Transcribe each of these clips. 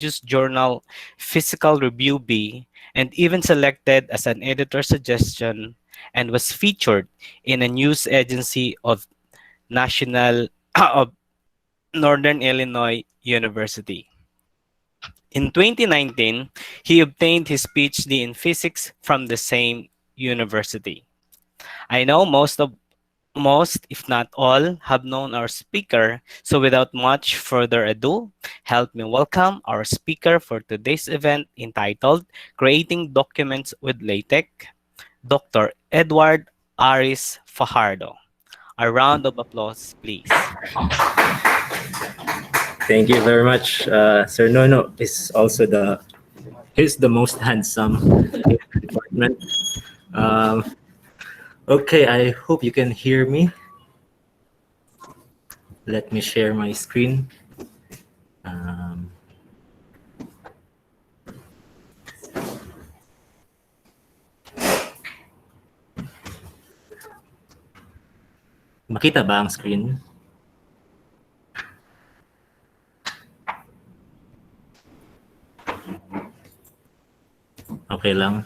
journal Physical Review B, and even selected as an editor suggestion and was featured in a news agency of National of Northern Illinois University. In 2019, he obtained his PhD in physics from the same university. I know most, if not all, have known our speaker. So without much further ado, help me welcome our speaker for today's event entitled Creating Documents with LaTeX, Dr. Edward Aris Fajardo. A round of applause, please. Thank you very much. Sir Nono is also he's the most handsome in the department. Um, okay, I hope you can hear me. Let me share my screen. Um, Makita ba ang screen? Okay lang.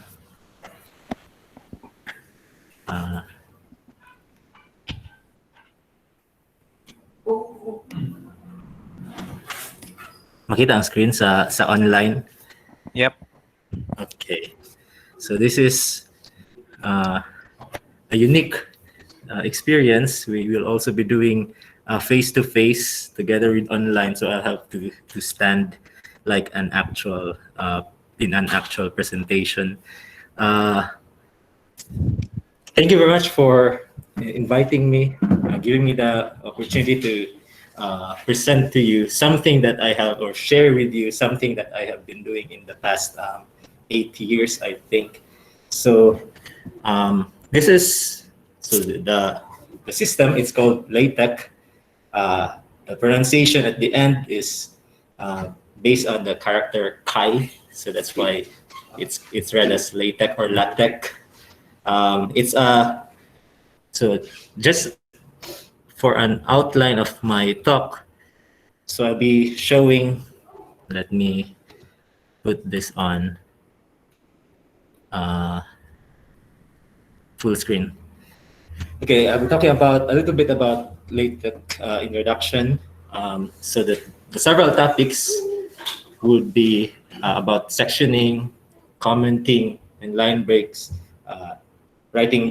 Makita ang screen sa online? Yep. Okay. So this is a unique experience. We will also be doing face-to-face together with online. So I'll have to stand like an actual in an actual presentation. Thank you very much for inviting me, giving me the opportunity to present to you something that I have, or share with you something that I have been doing in the past 8 years, I think. So this is the system. It's called LaTeX. The pronunciation at the end is based on the character chi, so that's why it's read as LaTeX or LaTeX. So just for an outline of my talk, so I'll be showing. Let me put this on full screen. Okay, I'll be talking about a little bit about LaTeX introduction. So the several topics would be about sectioning, commenting, and line breaks, writing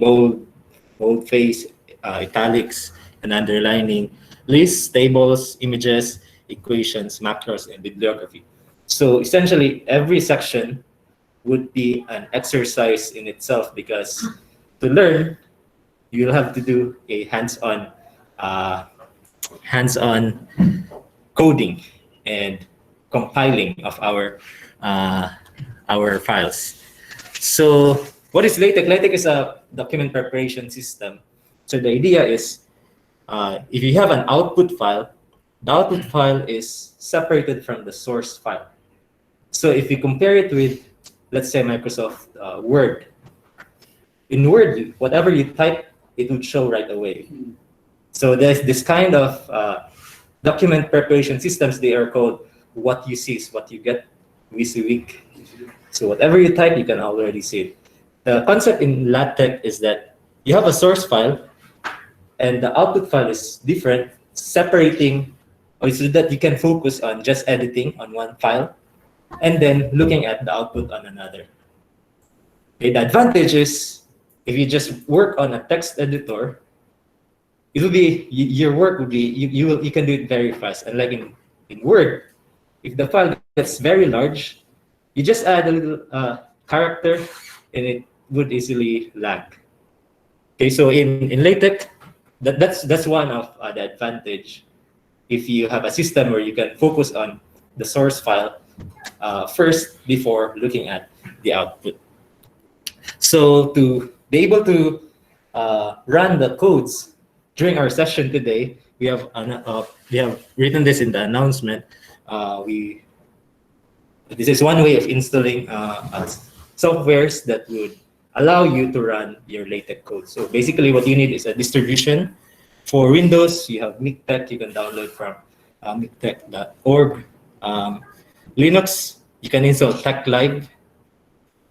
boldface, italics, and underlining, lists, tables, images, equations, macros, and bibliography. So essentially, every section would be an exercise in itself, because to learn, you'll have to do a hands-on coding and compiling of our files. So what is LaTeX? LaTeX is a document preparation system. So the idea is, if you have an output file, the output file is separated from the source file. So if you compare it with, let's say, Microsoft Word, in Word, whatever you type, it would show right away. So there's this kind of document preparation systems. They are called what you see is what you get, WYSIWYG. So whatever you type, you can already see it. The concept in LaTeX is that you have a source file, and the output file is different, separating, so that you can focus on just editing on one file and then looking at the output on another. Okay, the advantage is, if you just work on a text editor, it will be, your work will be, you can do it very fast. And like in Word, if the file gets very large, you just add a little character and it would easily lag. Okay, so in LaTeX, that's one of the advantage. If you have a system where you can focus on the source file first before looking at the output. So to be able to run the codes during our session today, we have written this in the announcement. This is one way of installing softwares that would allow you to run your LaTeX code. So basically, what you need is a distribution. For Windows, you have MikTeX. You can download from miktech.org. Linux, you can install Tech Live.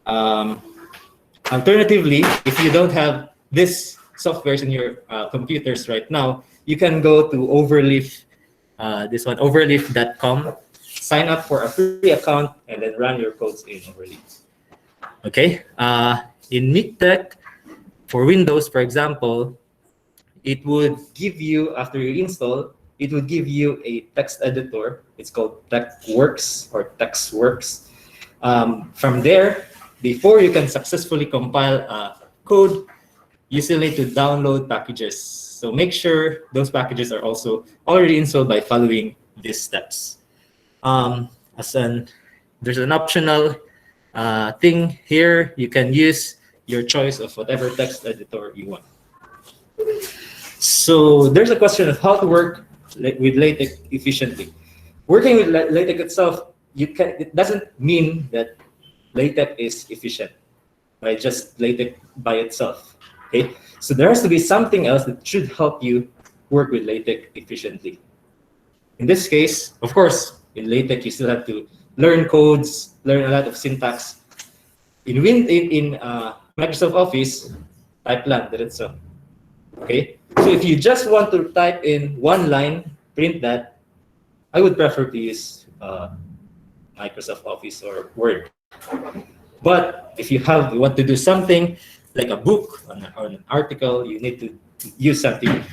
Um, Alternatively, if you don't have this softwares in your computers right now, you can go to Overleaf, this one, overleaf.com, sign up for a free account, and then run your codes in Overleaf. Okay. In MikTech, for Windows, for example, it would give you, after you install, it would give you a text editor. It's called TechWorks or TextWorks. From there, before you can successfully compile code, you still need to download packages. So make sure those packages are also already installed by following these steps. Um, as an There's an optional thing here. You can use your choice of whatever text editor you want. So there's a question of how to work with LaTeX efficiently. Working with LaTeX itself, it doesn't mean that LaTeX is efficient by just LaTeX by itself. Okay, so there has to be something else that should help you work with LaTeX efficiently. In this case, of course, in LaTeX you still have to learn codes, learn a lot of syntax. In Microsoft Office, type lang diretso. Okay, so if you just want to type in one line, print that, I would prefer to use Microsoft Office or Word. But if you want to do something like a book or an article, you need to use something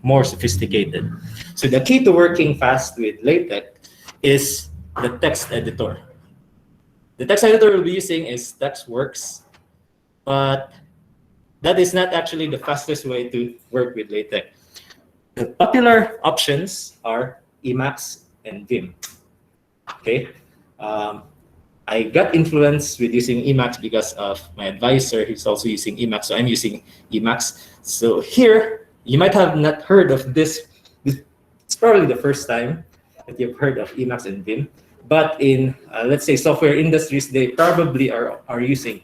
more sophisticated. So the key to working fast with LaTeX is the text editor. The text editor we'll be using is TextWorks, but that is not actually the fastest way to work with LaTeX. The popular options are Emacs and Vim. Okay, I got influenced with using Emacs because of my advisor who's also using Emacs, so I'm using Emacs. So here, you might have not heard of this. It's probably the first time that you've heard of Emacs and Vim. But in, let's say, software industries, they probably are using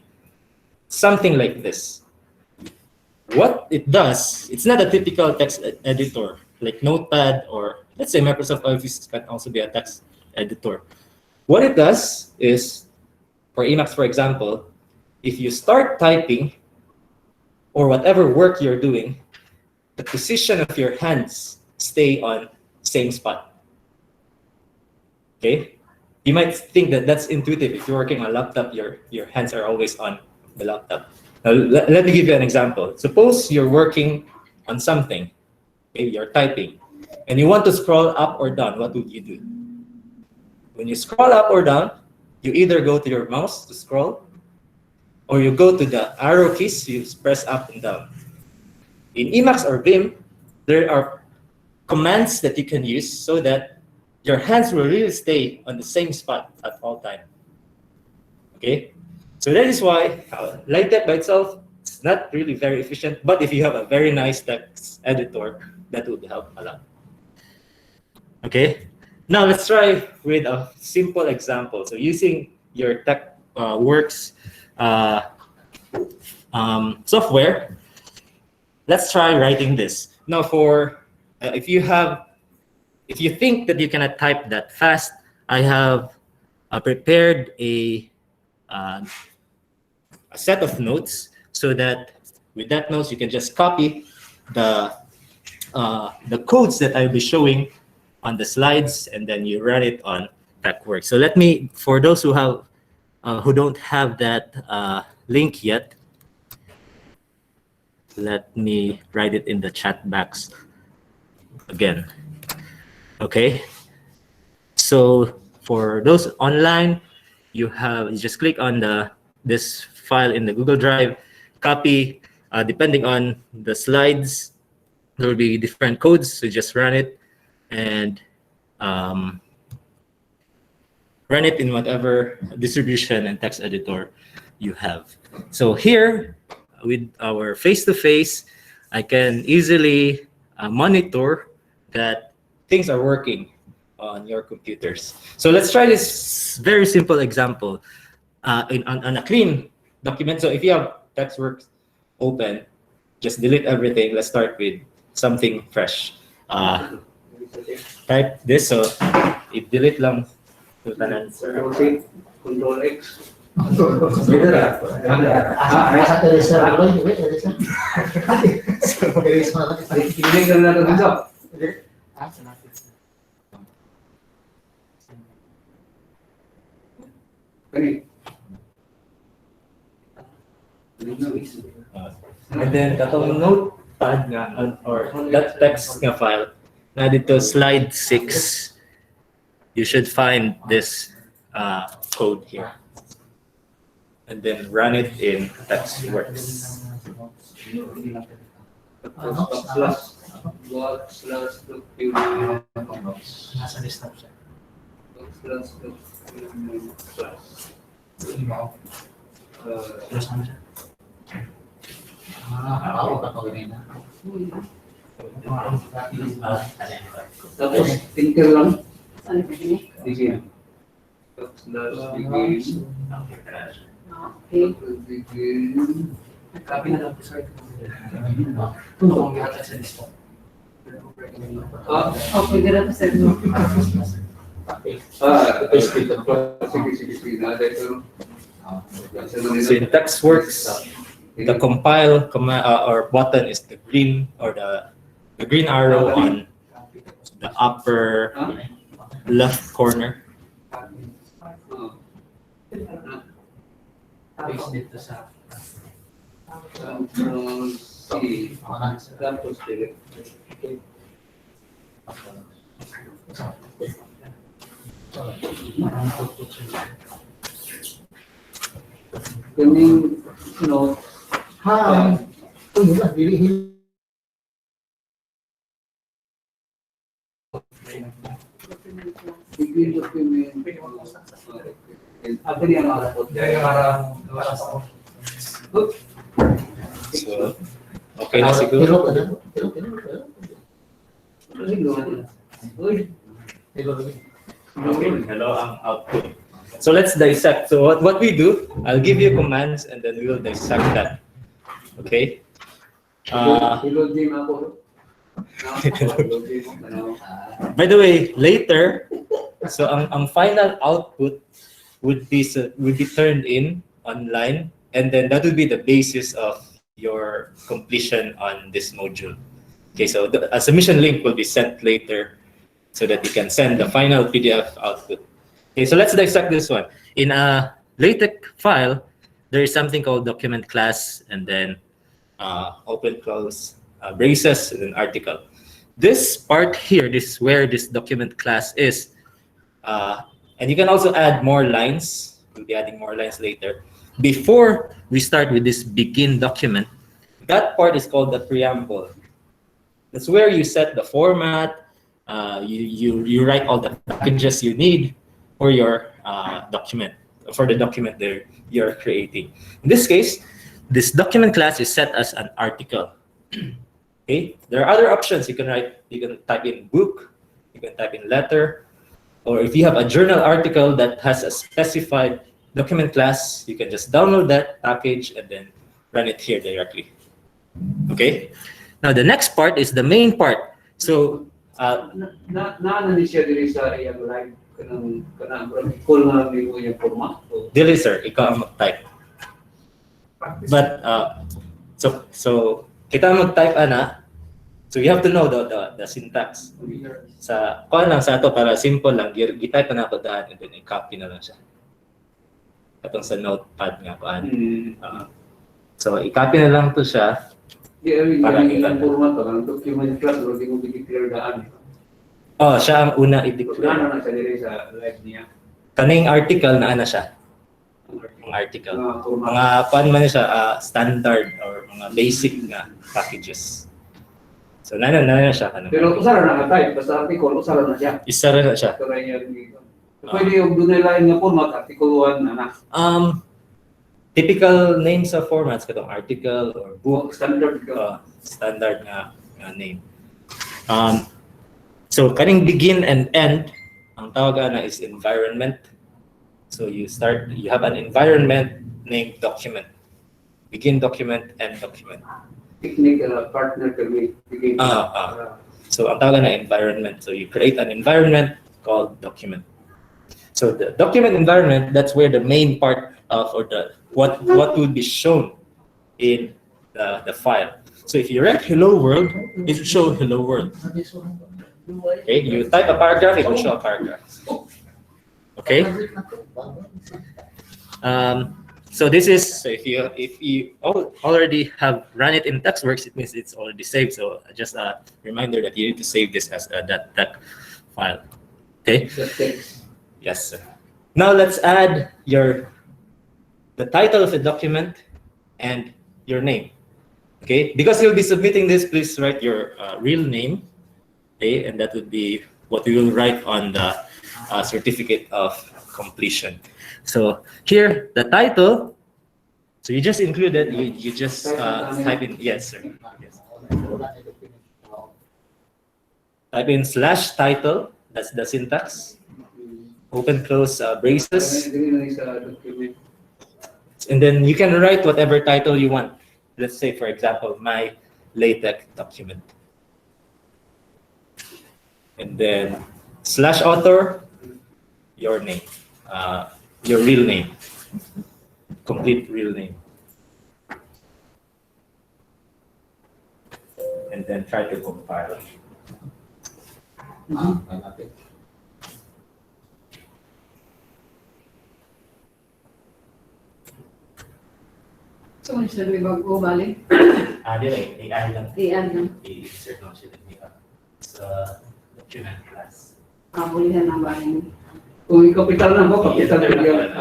something like this. What it does, it's not a typical text editor like Notepad, or let's say Microsoft Office can also be a text editor. What it does is, for Emacs, for example, if you start typing or whatever work you're doing, the position of your hands stay on same spot. Okay? You might think that that's intuitive. If you're working on a laptop, your hands are always on the laptop. Now, let me give you an example. Suppose you're working on something, okay, you're typing, and you want to scroll up or down. What would you do? When you scroll up or down, you either go to your mouse to scroll, or you go to the arrow keys, you press up and down. In Emacs or Vim, there are commands that you can use so that your hands will really stay on the same spot at all time. Okay? So that is why LaTeX by itself is not really very efficient, but if you have a very nice text editor, that would help a lot. Okay? Now let's try with a simple example. So using your TechWorks software, let's try writing this. Now, for if you think that you cannot type that fast, I have prepared a set of notes so that with that notes you can just copy the codes that I'll be showing on the slides, and then you run it on TechWorks. So let me, for those who don't have that link yet, let me write it in the chat box again. Okay. So for those online, you just click on this file in the Google Drive, copy. Depending on the slides, there will be different codes. So just run it and run it in whatever distribution and text editor you have. So here, with our face-to-face, I can easily monitor that things are working on your computers. So let's try this very simple example on a clean document. So if you have TextWorks open, just delete everything. Let's start with something fresh. Type this, so it delete lang Lieutenant Sir. Control X. Pinigyan na natin ito. Kani. And then katong notepad nga or that text nga file na dito slide 6, you should find this code here and then run it in TextWorks. Tapos, tinker lang. Begin. Begin. Begin. Copy na lang po, sir. Pwede na po, sir. Sige. So in TextWorks, the compile or button is the green or the green arrow on the upper left corner. Paste dito sa Control C. Tapos delete. Kaming note. Begin document. Apa dia marah? So, okay na siguro. Okay, hello ang output. So let's dissect. So what we do, I'll give you commands and then we will dissect that. Okay? By the way, later, so ang final output would be turned in online, and then that would be the basis of your completion on this module. Okay, so a submission link will be sent later so that you can send the final PDF output. Okay, so let's dissect this one. In a LaTeX file, there is something called document class, and then open close braces and an article. This part here, this is where this document class is. And you can also add more lines. We'll be adding more lines later. Before we start with this begin document, that part is called the preamble. That's where you set the format. You write all the packages you need for your document, for the document that you're creating. In this case, this document class is set as an article. Okay. There are other options. You can type in book, you can type in letter, or if you have a journal article that has a specified document class, you can just download that package and then run it here directly. Okay. Now the next part is the main part. So na siya diri sa iyang live kanang call na ni mo yung format. Dili sir, ikaw ang mag-type. But so kita mag-type ana. So you have to know the syntax. Sa kuan lang sa ato para simple lang, gi-type na ako daan and then i-copy na lang siya. Katong sa notepad nga kuan. So i-copy na lang to siya. Para ilang format ang document class o di mo i-declare daan. Oh, siya ang una i-declare. Ano na siya diri sa live niya. Kaning article na ana siya. Ang article. Mga kuan man siya standard or mga basic nga packages. So nana siya kanang. Pero usara na type basta article usara na siya. Isa na siya. Pwede yung dunay lain nga format article 1 na. Typical names of formats katong article or book, Standard standard nga name. So kaning begin and end, ang tawag na is environment. So you have an environment named document. Begin document, end document. Technique partner can begin. So ang tawag na environment. So you create an environment called document. So the document environment, that's where the main part of, or the what would be shown in the file. So if you write hello world, it will show hello world. Okay, you type a paragraph, it will show a paragraph. Okay. So this is, so if you already have run it in TextWorks, it means it's already saved. So just a reminder that you need to save this as a .tex file. Okay. LaTeX. Yes, sir. Now let's add the title of the document and your name. Okay, because you'll be submitting this, please write your real name. Okay, and that would be what we will write on the certificate of completion. So here, the title. So you just include it. You just type in, yes, sir. Yes. Type in /title. That's the syntax. Open close braces. And then you can write whatever title you want. Let's say, for example, my LaTeX document. And then /author, your name, your real name, complete real name. And then try to compile. So, ano siya, may bago bali? AI lang. I-add lang. I-insert lang siya sa document class. Bulihan ng bali. Kung ikapital na mo, kapital na yan.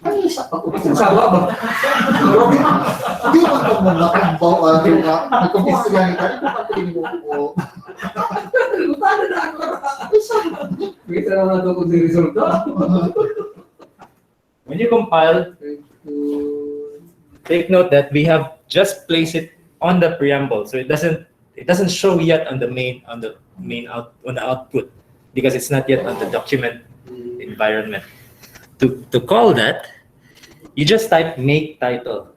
Ay, isa pa ko. Sawa ba? Hindi mo ito muna kung bawa nga. Nagkumpisa yan. Kaya ko patuloy mo ko. Paano na ako? Kita naman ito kung resulta. When you compile, take note that we have just placed it on the preamble, so it doesn't show yet on the output because it's not yet on the document environment. To call that, you just type make title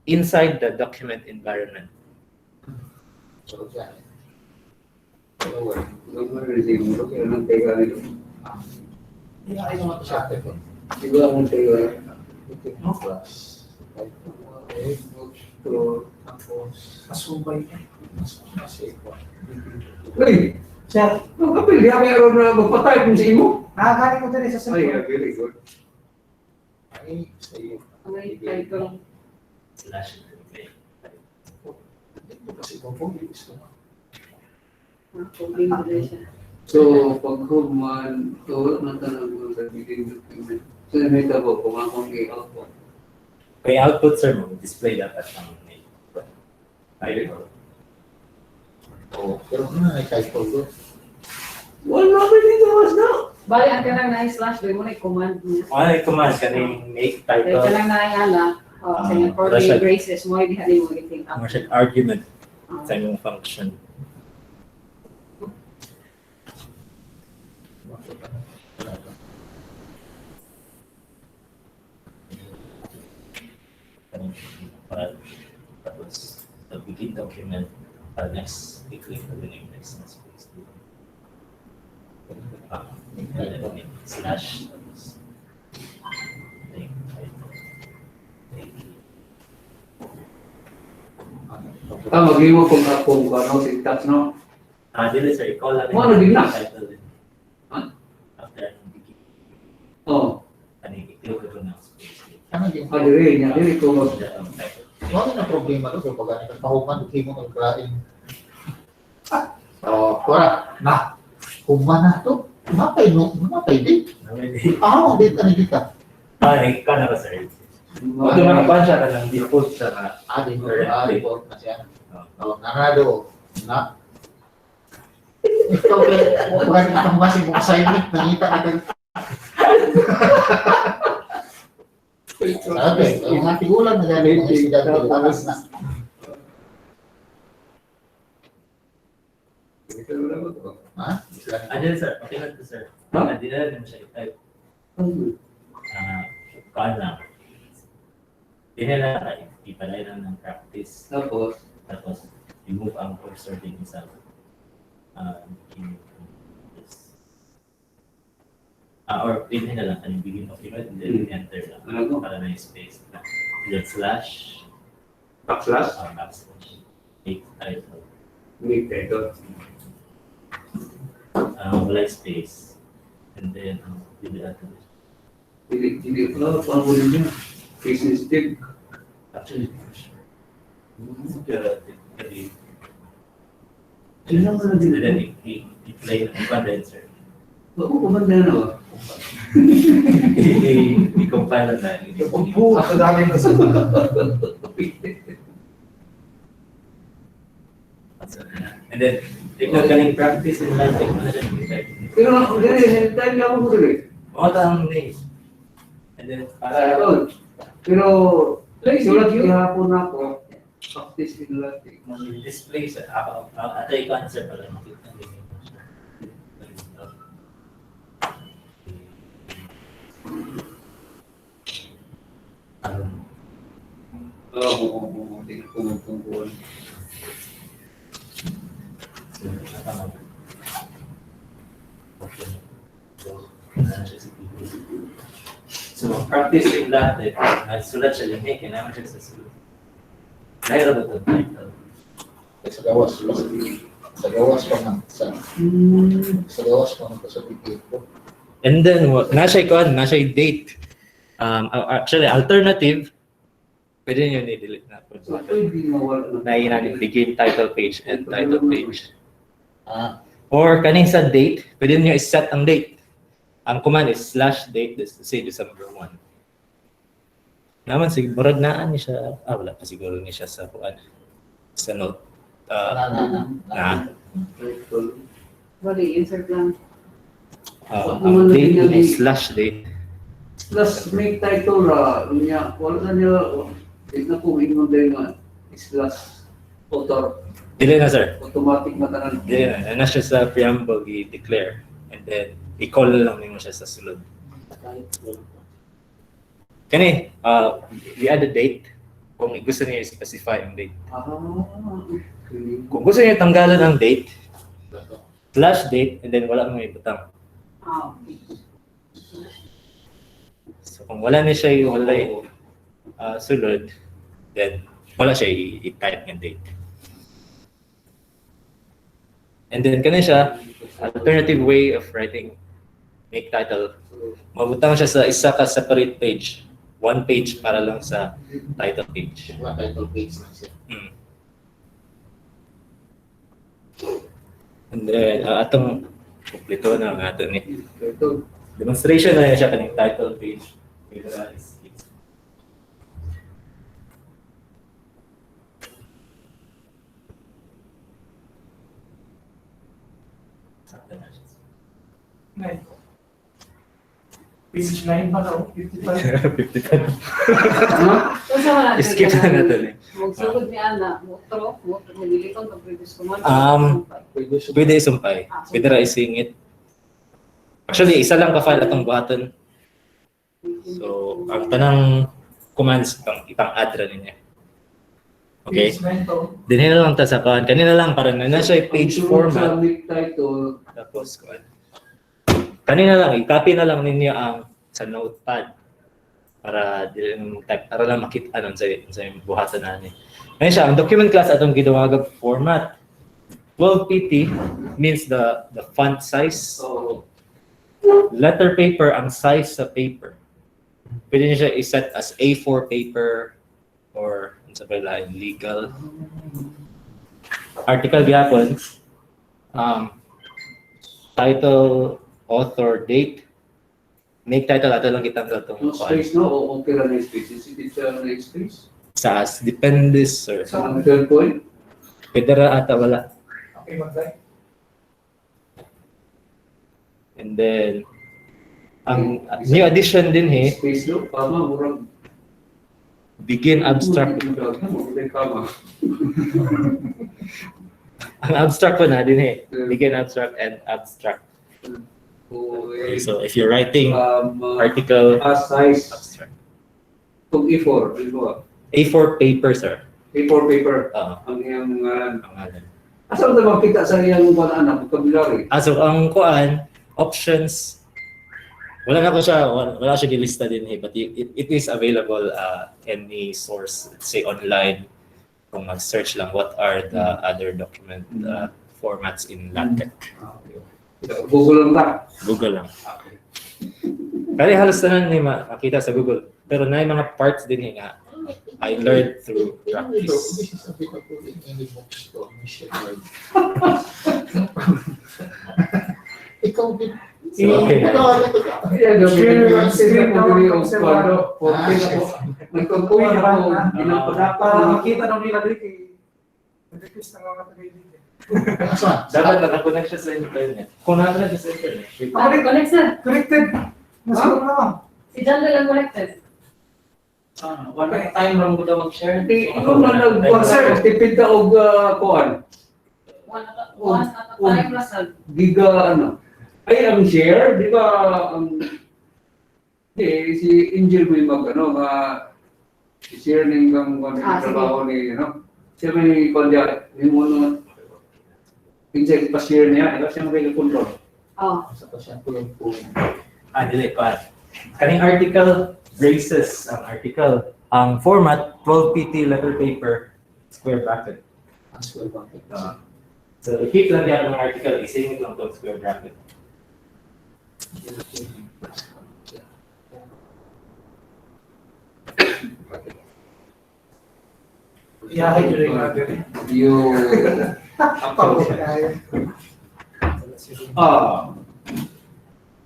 inside the document environment. Uy, Sir, ang kapil, di kami aron na magpatay kung sa imo. nakakanin ko din sa Ay, cellphone. very good. Ay, sa iyo. Ang title. Kasi kung po, gusto mo. Problema din siya. So, pag human, to, natanong mo sa meeting document. So, may tabo, kung akong i-output. Okay, output sir, display that as ang name. Title. Oh, pero ano na title ko? Wala ba dito was na? Bali, ang kanang na-slash, doon mo na i-command niya. Ano command kaning make Dahil title, kanang na-ala, sa inyong for the Russia. braces, mo hindi halin mo i-think up. commercial argument sa imong function. Tapos the begin document, next click the name next space. Slash tapos name title. Mag-iwo kung ano, syntax, no? Dili sir, i-call lang. Ano din na? Title din. Huh? After begin, Oo. i-click ko na space. Ano din? Diri niya, diri ko mag... Title. Ano na problema to? So, pag ganito, pahuman, hindi mo magkain. So, wala. Na, human na to. Mapay din. Din, ano dito? Ikaw na ba sir? Ito mga bansya na lang, default siya na. Report na siya. Narado. Na. Ito, pag itong basi mo assignment, nangita natin. Okay, yung ating ulan na dahil mga estudyante, tapos na. Ha? Andyan sir, okay lang to sir. Huh? Hindi na rin siya i-type. Kaan lang. Hindi na ipalay lang ng practice. Tapos, Tapos, remove ang cursor din sa Or pin na lang, ang begin document, and then enter lang. Ano? Para may space. And then slash, Backslash? backslash, make title. Make title. Wala space. And then, hindi natin. Hindi ko paano ko niya. Case sensitive. Actually, pero, Ano naman na din? and then, i-play na, condenser. Oo, kumanda na ba? I-compile na. Upo, ako dami na sa And then, if you're galing practice in LaTeX, Pero ako din, time na ako mo rin. ang name. And then, para, Pero, sulat hapon ako, practice in LaTeX. display sa, atay ko answer pala. Oo, tingnan ko magtungkuhan. So, practice in LaTeX, sulat siya yung make, naman siya sa sulat. Dahil ba ito title? sa gawas. Sa gawas pa nga. Sa gawas pa nga sa pipit ko. And then, nasa yung date. Actually, alternative, pwede nyo ni-delete na. So, pwede mawala na. Nahin natin begin title page and title page. Ah, Or kaning sa date, pwede nyo i-set ang date. Ang command is /date, this to say December 1. Naman, siguro naan niya siya, wala pa siguro niya siya sa kuan. Sa note. Na. Bali, insert lang. Ang date is /date. Plus, make title niya, wala na niya, tignan ko, ingon din nga, slash author, Dili na, sir. automatic na tanan. Dili na. Na siya sa preamble, i-declare. And then, i-call lang mo siya sa sulod. Kani, we add a date kung gusto niyo i-specify ang date. Okay. Kung gusto niyo tanggalan ang date, /date, and then wala mong ibutang. Okay. So kung wala na siya yung sulod, then wala siya i-type ng date. And then kani siya, alternative way of writing make title, mabutang siya sa isa ka separate page. One page para lang sa title page. wala title page na siya. And then, atong kumplito na ang ato ni Ito, demonstration na siya kaning title page. Page 9 pa na, 55. 55. So, sa wala Skip na natin eh. Magsugod ni Ana, mutro, magiliton ng previous command. Pwede isumpay. Pwede ra isingit. Actually, isa lang ka-file atong buhaton. So, ang tanang commands itang add ra niya. Okay? Page 9 to. Dinhin na lang ta sa kan. Kanina lang para na nasa page format. Make title, Tapos kuan. Kanina lang, i-copy na lang ninyo ang sa notepad para type para lang makita nun sa buhatan na ni. Ngayon siya, ang document class atong gidawagag format. 12 pt means the font size. so, Letter paper ang size sa paper. Pwede niyo siya i-set as A4 paper or sa pala legal. Article gyapon. Title, author, date. Make title ato lang kitang no gatong space no, o okay ra na space. Sensitive siya na space. sa depende sir. Sa third point, Pwede ra ata wala. Okay, mag-type. And then ang new addition din space no, kama, murag. begin abstract. Kama. Ang abstract ko na din begin abstract and abstract. Okay, So if you're writing article size, abstract. kung A4, di ba? A4 paper sir. A4 paper, ang iyang Pangalan. Asa ba makita sa iyang anak, vocabulary? So ang kuan options wala siya nilista din but it is available any source, let's say online. Kung mag-search lang what are the other document formats in LaTeX. Google lang ta. Google lang. Kaya halos na makita sa Google. Pero na yung mga parts din nga I learned through practice. This is available in any bookstore. Ikaw din. Okay. Yeah, screen mo diri og kwado. Okay na po. Nagtungkuy na ako. Para makita nung nila dito. Request na mga taga-ibig. Dapat nakakonect siya sa internet. Kung nakakonect siya sa internet. Connect sir. Connected. Nasiguro naman. Si John lang connected. One time lang ko daw mag-share. Ikaw na nag-sir, tipid ka og kuan. One at a time lang sir. Giga ano. Ay, ang share, di ba, si Angel mo yung share ng trabaho ni, siya may kondya, yung ano, pinsa pa-share niya, siya mag-control. Oh. Dili pa. Kaning article braces ang article. Ang format 12 pt letter paper square bracket. So keep lang yan ang article, isingit lang tong square bracket. Iyahay nyo rin natin. Yung,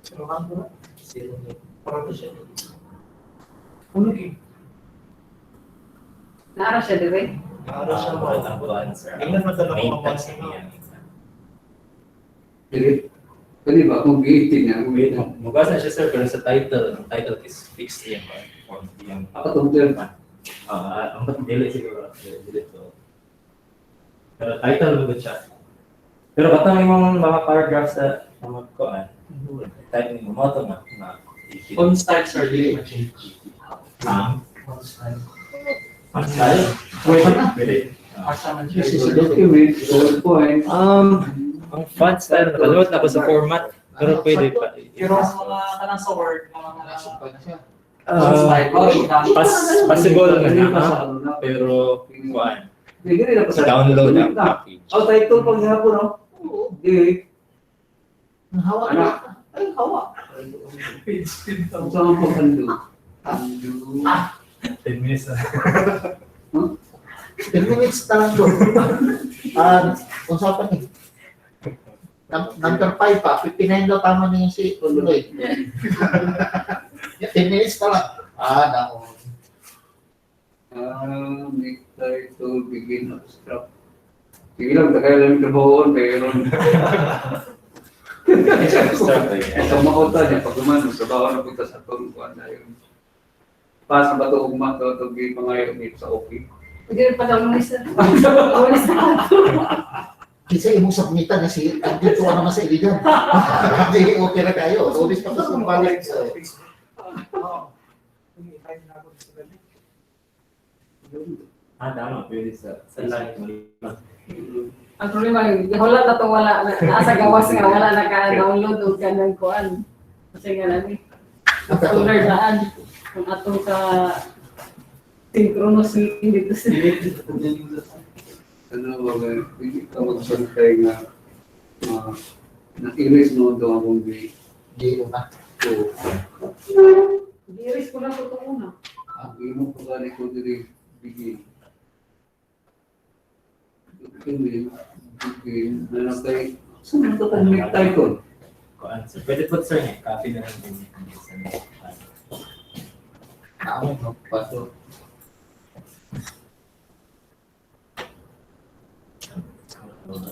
Sinuhan ko na. Parang siya. Naara siya, di ba? Para siya mo. Sir. Tingnan mo talaga Main kung task ano. niya. pwede ba, kung giitin niya, Wait, mabasa siya sir, pero sa title, ang title is fixed yan. Or yung Patungkol. ang dili siguro. Dili to. Pero title mo siya. Pero ba't may mga paragraphs na magkuhan? Type ni mo to na. On styles are really Ang style? Pwede. Document, goal point. Ang font style, nakalimot na ako sa format. Pero pwede pa. Pero sa mga kanang sa Word, mga Possible na pero kuan. Download ang package. Title pag hapon, no? Di. Hawa Ano? Ay, hawa. Ang saan po undo? 10 minutes na. 10 minutes na lang doon. Usapan eh. Number 5 pa, 59 daw tama na yung si Tuloy. 10 minutes pa lang. Nako. Make title, begin, abstract. Sige lang, takay lang yung trabahoon, mayroon. Ito makota niya, pag umano, trabaho na punta sa tungkuan na yun. Pas na ba ito ugma, ito pangayon dito sa okay. Hindi rin pa daw umalis na. Umalis na. Kasi imong submitan na si dito naman sa iligan. Hindi okay na kayo. Ulis pa sa balik sa Tama, pwede sa line. Ang problema, wala na to wala. Nasa gawas nga, wala naka-download o kanang kuan. Kasi nga namin. Tuller daan. Kung atong ka synchronous meeting dito sa Hindi ka magsantay nga na-erase mo ito akong di una. Diris ko lang ito una. Hindi mo pa gani ko dili bigay. Bigay, na kay saan mo ito kang make title? Kuan sir. Pwede po sir, copy na lang din. Ako magpato.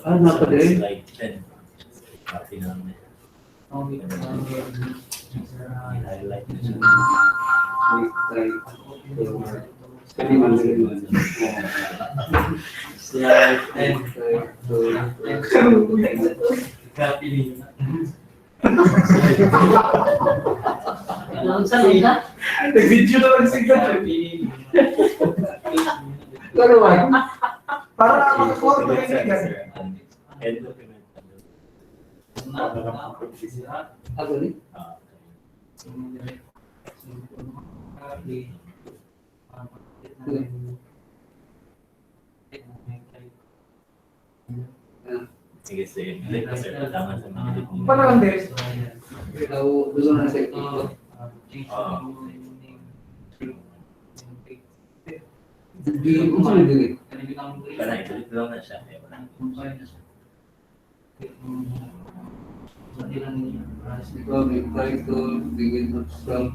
Napa din? Slide 10. Copy na lang din. Highlight na siya. Make title. Pwede man din man. slide Make title. copy nila. Alam sa nila. Nag-video na lang siya. Pero ba? Para makakuha ko yung iligan. End document. Ako ni? Sige, sige. Sir, tama sa mga Paano lang din? Ikaw, gusto na sa ito. Hindi ko dili. Para itulit lang na siya. Ikaw, may try to begin to strong.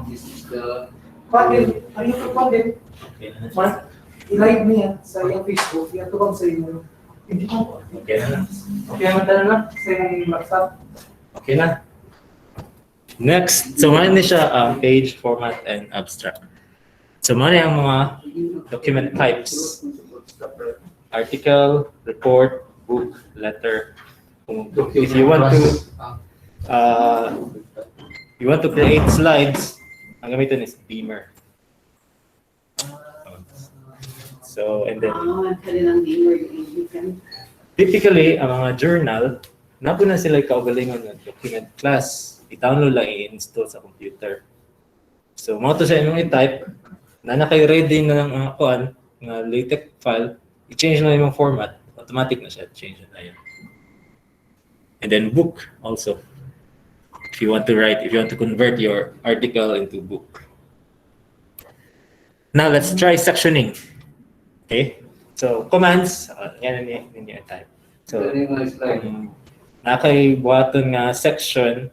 This is the Padel, ano ito Padel? Okay na siya. Mark, i-live mo yan sa iyong Facebook. Yan ito bang sa inyo? Hindi ko. Okay na lang. Okay, matala lang sa iyong WhatsApp. Okay na. Next, so ano siya page, format, and abstract. So ano yung mga document types? Article, report, book, letter. If you want to create slides, ang gamitin is Beamer. So, and then Kanilang gamer yung typically, ang mga journal, napo na sila kaugalingon ng document class. I-download lang, i-install sa computer. So, mo to siya yung i-type, na naka-ready na ng kuan, ng LaTeX file, i-change na yung format, automatic na siya, change na yun. And then book also. If you want to convert your article into book. Now, let's try sectioning. Okay? So, commands, yan yung type. So, nakaibuhaton nga section,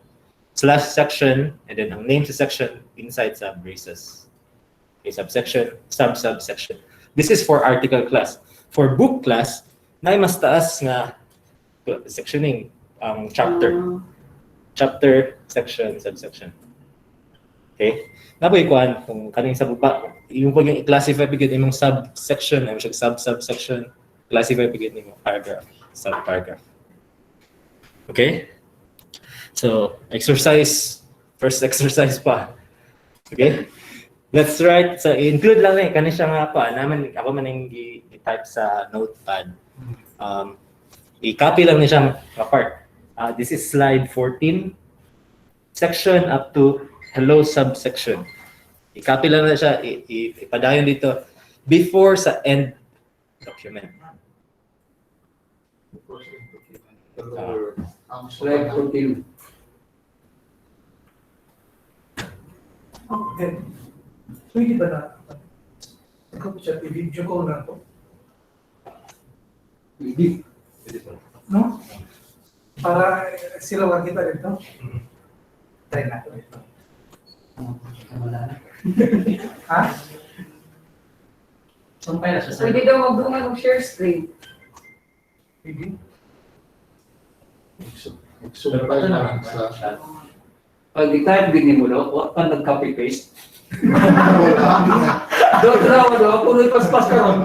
/section, and then ang name sa section inside sub braces. Okay, subsection, subsection. This is for article class. For book class, na mas taas nga sectioning ang chapter. Chapter, section, subsection. Okay? Napoy kuan kung kaning sa baba, yung pag yung i-classify bigid imong subsection, ay siya subsection, classify bigid nimo paragraph, subparagraph. Okay? So, first exercise pa. Okay? Let's write, so include lang na kani siya nga pa, naman ako man yung i-type sa notepad. I-copy lang niya siyang part. This is slide 14, section up to hello subsection. I-copy lang na siya, ipadayon dito before sa end document. slide 14. Okay. Pwede ba na? Ikaw po siya, i-video ko na ito. Hindi. No? Para sila wag kita dito. Try natin ito. Ha? Sumpay na siya sa Pwede daw magbunga ng share screen. Pwede. sumpay na sa Pag i-type din mo daw, huwag ka nag-copy-paste. Doon na daw, puno ipaspas ka ron.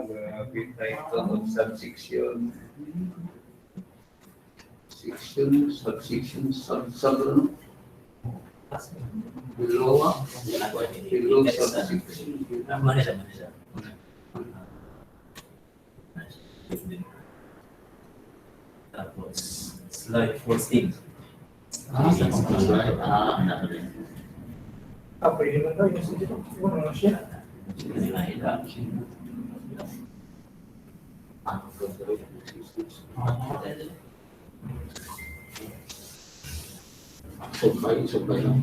Grabe, title of subsection. Section, subsection, sub, below, below subsection. Mana siya. Tapos, slide 14. Pwede na daw. Yung sige daw. Siguro na siya. sumpay lang.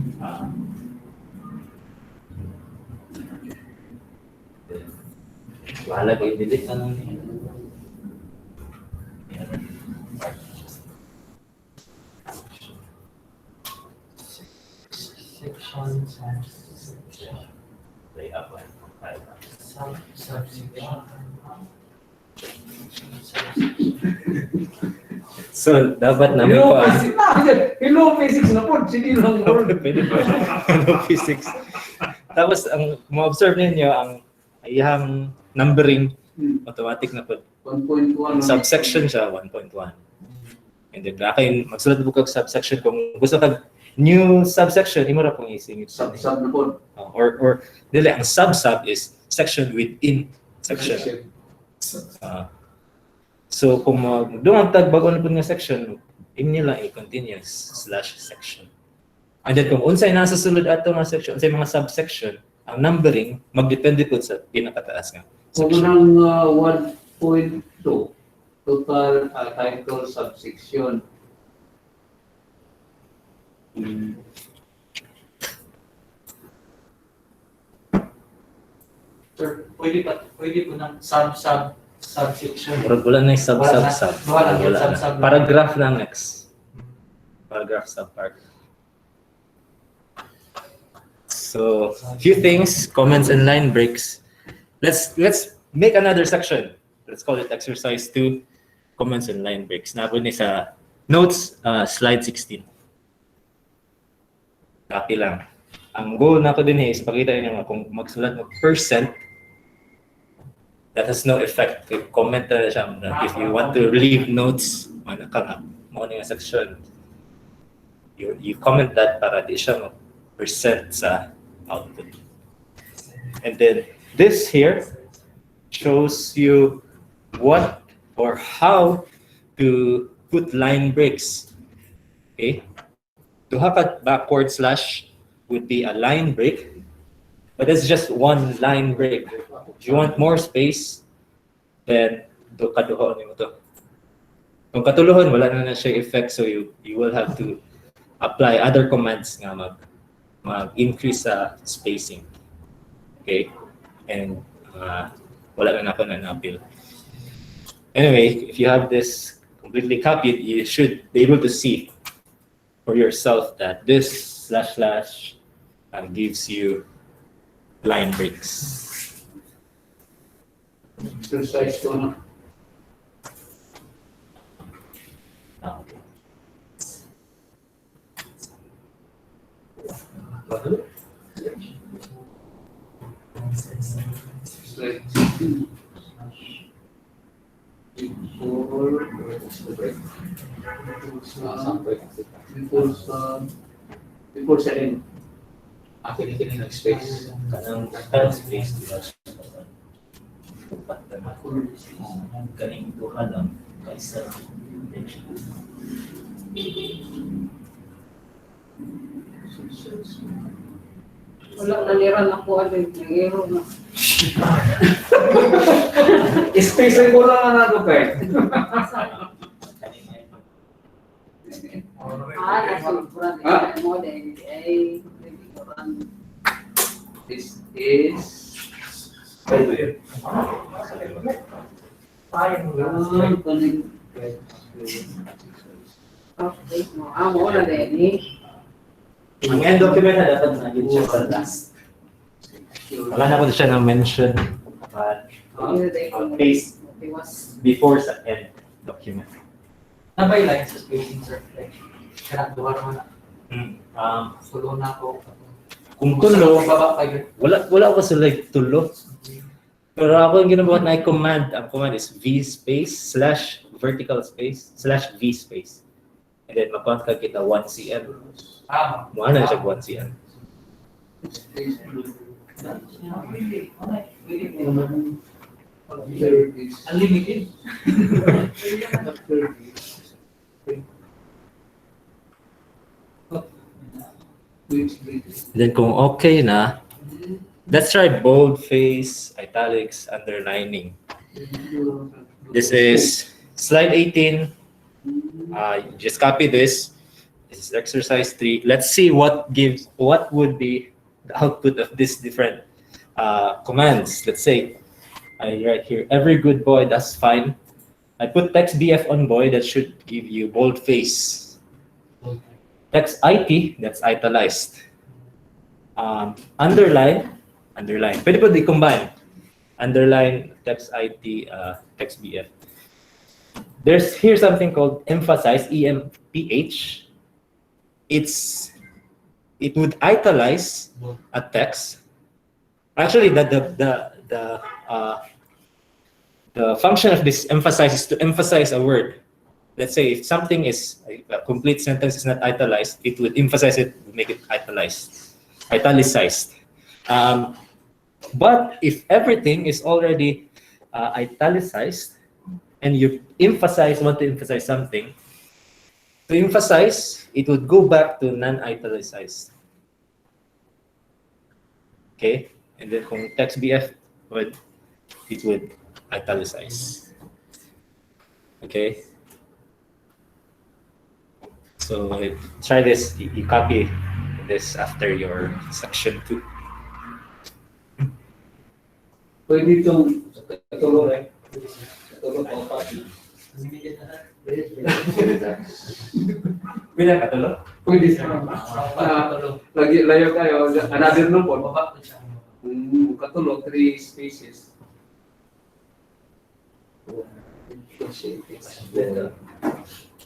Bahala kayo delete na lang. Lay up and so, dapat namin Hello, pa. physics na. Hello, physics na po. Sige lang. Pwede ba? Hello, physics. Tapos, ang ma-observe ninyo, ang iyang numbering, automatic na po. 1.1. Subsection siya, 1.1. And then, kayo magsulat po kag subsection. Kung gusto kag new subsection, imo ra pong isingit. Sub na po. Or dili, ang sub is section within section. So kung dumagtag bago na po nga section, inyo lang i-continuous /section. And then kung unsay nasa sulod ato nga section, unsay mga subsection, ang numbering magdepende po sa pinakataas nga Kung section. ng 1.2, total title subsection. Sir, pwede po ng subsection. Wala na yung sub. Wala na. Sub. Paragraph lang next. Paragraph subpart. So, few things, comments and line breaks. Let's make another section. Let's call it exercise 2, comments and line breaks. Napon ni sa notes, slide 16. Copy lang. Ang goal na ko din is pakita niyo nga kung magsulat ng percent, that has no effect. Comment na siya. If you want to leave notes, ano ka nga, mo nga section, you comment that para di siya percent sa output. And then this here shows you what or how to put line breaks. Okay? To have a backward slash would be a line break, but it's just one line break. If you want more space, then kaduhon mo to. Kung katuluhon, wala na siya effect, so you will have to apply other commands nga mag-increase sa spacing. Okay? And wala na ako na na-appeal. Anyway, if you have this completely copied, you should be able to see for yourself that this / gives you line breaks. Exercise 2 na. Okay. Slide 16. Before 7. Akin ng space. Kanang space diba? Kaning duha lang kaysa Wala naliran ako ano yung nangero na. Space ay kulang na nato kay. Nasuburan mo dahil ay nagikuran. This is Okay, mo na din eh. ang end document na dapat naging siya sa last. Wala na ko siya na-mention but paste It was before sa end document. Nabay line sa spacing, sir. Like, kaya duha naman na. Sulo na ako. Kung tulo, Baba kayo. wala ko sa like tulo. Pero ako yung ginawa na command, ang command is v space / vertical space / v space. And then mapant ka kita 1 cm. Tama. Mukha na siya 1 cm. Unlimited. Then kung okay na, let's try boldface, italics, underlining. This is slide 18. Just copy this. This is exercise 3. Let's see what would be the output of these different commands. Let's say I write here, every good boy does fine. I put text BF on boy, that should give you boldface. Text IT, that's italicized. Underline. Pwede po di-combine. Underline, text IT, text BF. There's here something called emphasize, EMPH. It would italize a text. Actually, the function of this emphasize is to emphasize a word. Let's say if something is a complete sentence is not italicized, it would emphasize it, make it italicized. But if everything is already italicized, and you want to emphasize something, to emphasize, it would go back to non-italicized. Okay? And then kung text BF it would italicize. Okay? So try this, you copy this after your section 2. Pwede itong katulo eh. Katulo o copy. Bilang katulo? Pwede sa lagi layo kayo. Another no po. Katulo, 3 spaces.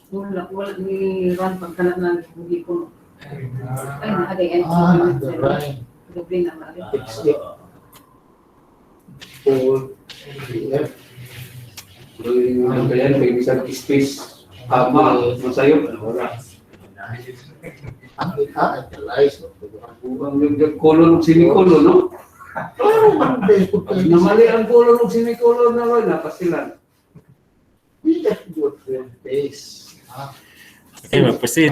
Wala ni Ron pagkalat na hindi ko. Ay, ada yang the right. doble na mali. Kaya may isang space. Masayop. Wala. Ang ita-italize. Ang kolon, semikolon, no? Oh, mandi ko tayo. Namali ang kolon, semikolon na wala. Pasilan. We have good face. Okay,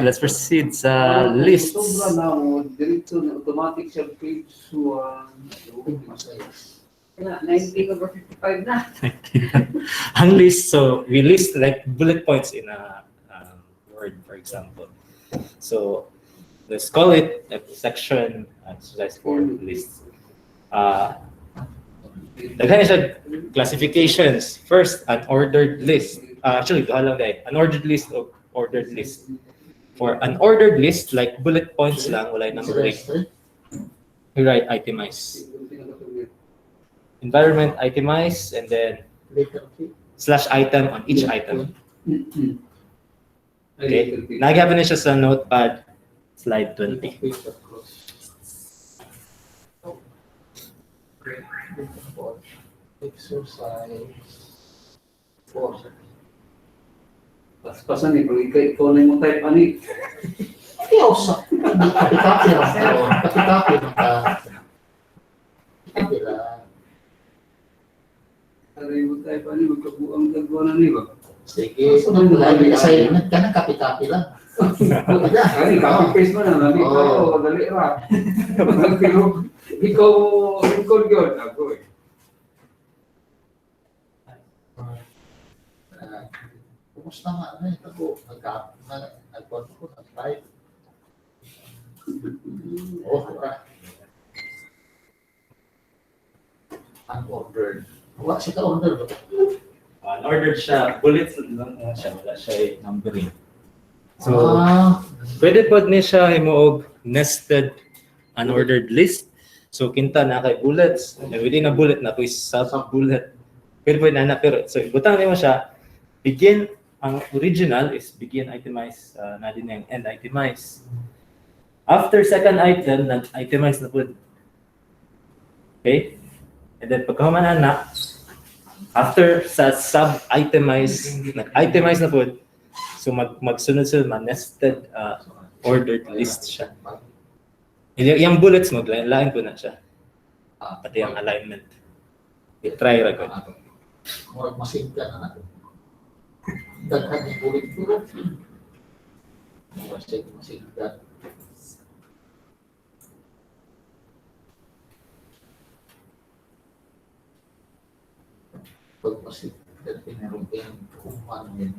let's proceed sa lists. Sobra na mo, dito na automatic siya page 1. Wala, 90/55 na. Ang list, so we list like bullet points in a word, for example. So let's call it a section exercise 4 list. Daghan siya classifications. First, an ordered list. Actually, lang dahil. An ordered list of ordered list. For an ordered list, like bullet points lang, wala numbering. You write itemize. Environment itemize, and then /item on each item. Okay. Nagawa na siya sa notepad, slide 20. Exercise 4. Pas-pasan eh, pag ikaw na yung type ani. Ayaw sa. Kapit-kapit lang tayo. Kapit-kapit lang tayo. Kapit lang. Ano yung type ani, magkabuang gagawa na niba. Sige. Sunod mo lang. Assignment ka ng kapit-kapit lang. Ay, copy-paste mo na, nabi ko, dali ra. Pero, ikaw yun, ako eh. Kumusta nga na ito ko? Nag-conto ko, nag-type. Ora. Unordered. Wala siya ka-order ba? Unordered siya, bullets lang siya, wala siya numbering. So, pwede po niya siya himuog nested unordered list. So, kinta na kay bullets. Within a bullet na quiz sub-bullet. Pwede na pero so, ibutang niyo siya, begin, ang original is begin itemize, na din yung end itemize. After second item, nag-itemize na po. Okay? And then, pagkahumanan na, after sa sub-itemize, nag-itemize na po, so magsunod-sunod, nested ordered list siya. Yung bullets mo, lain ko na siya. Pati ang alignment. I-try ra ko. Murag masigla na natin. Daghan yung bulit ko. Masigla. Pag masigla, pinarumpihan kung paano yan.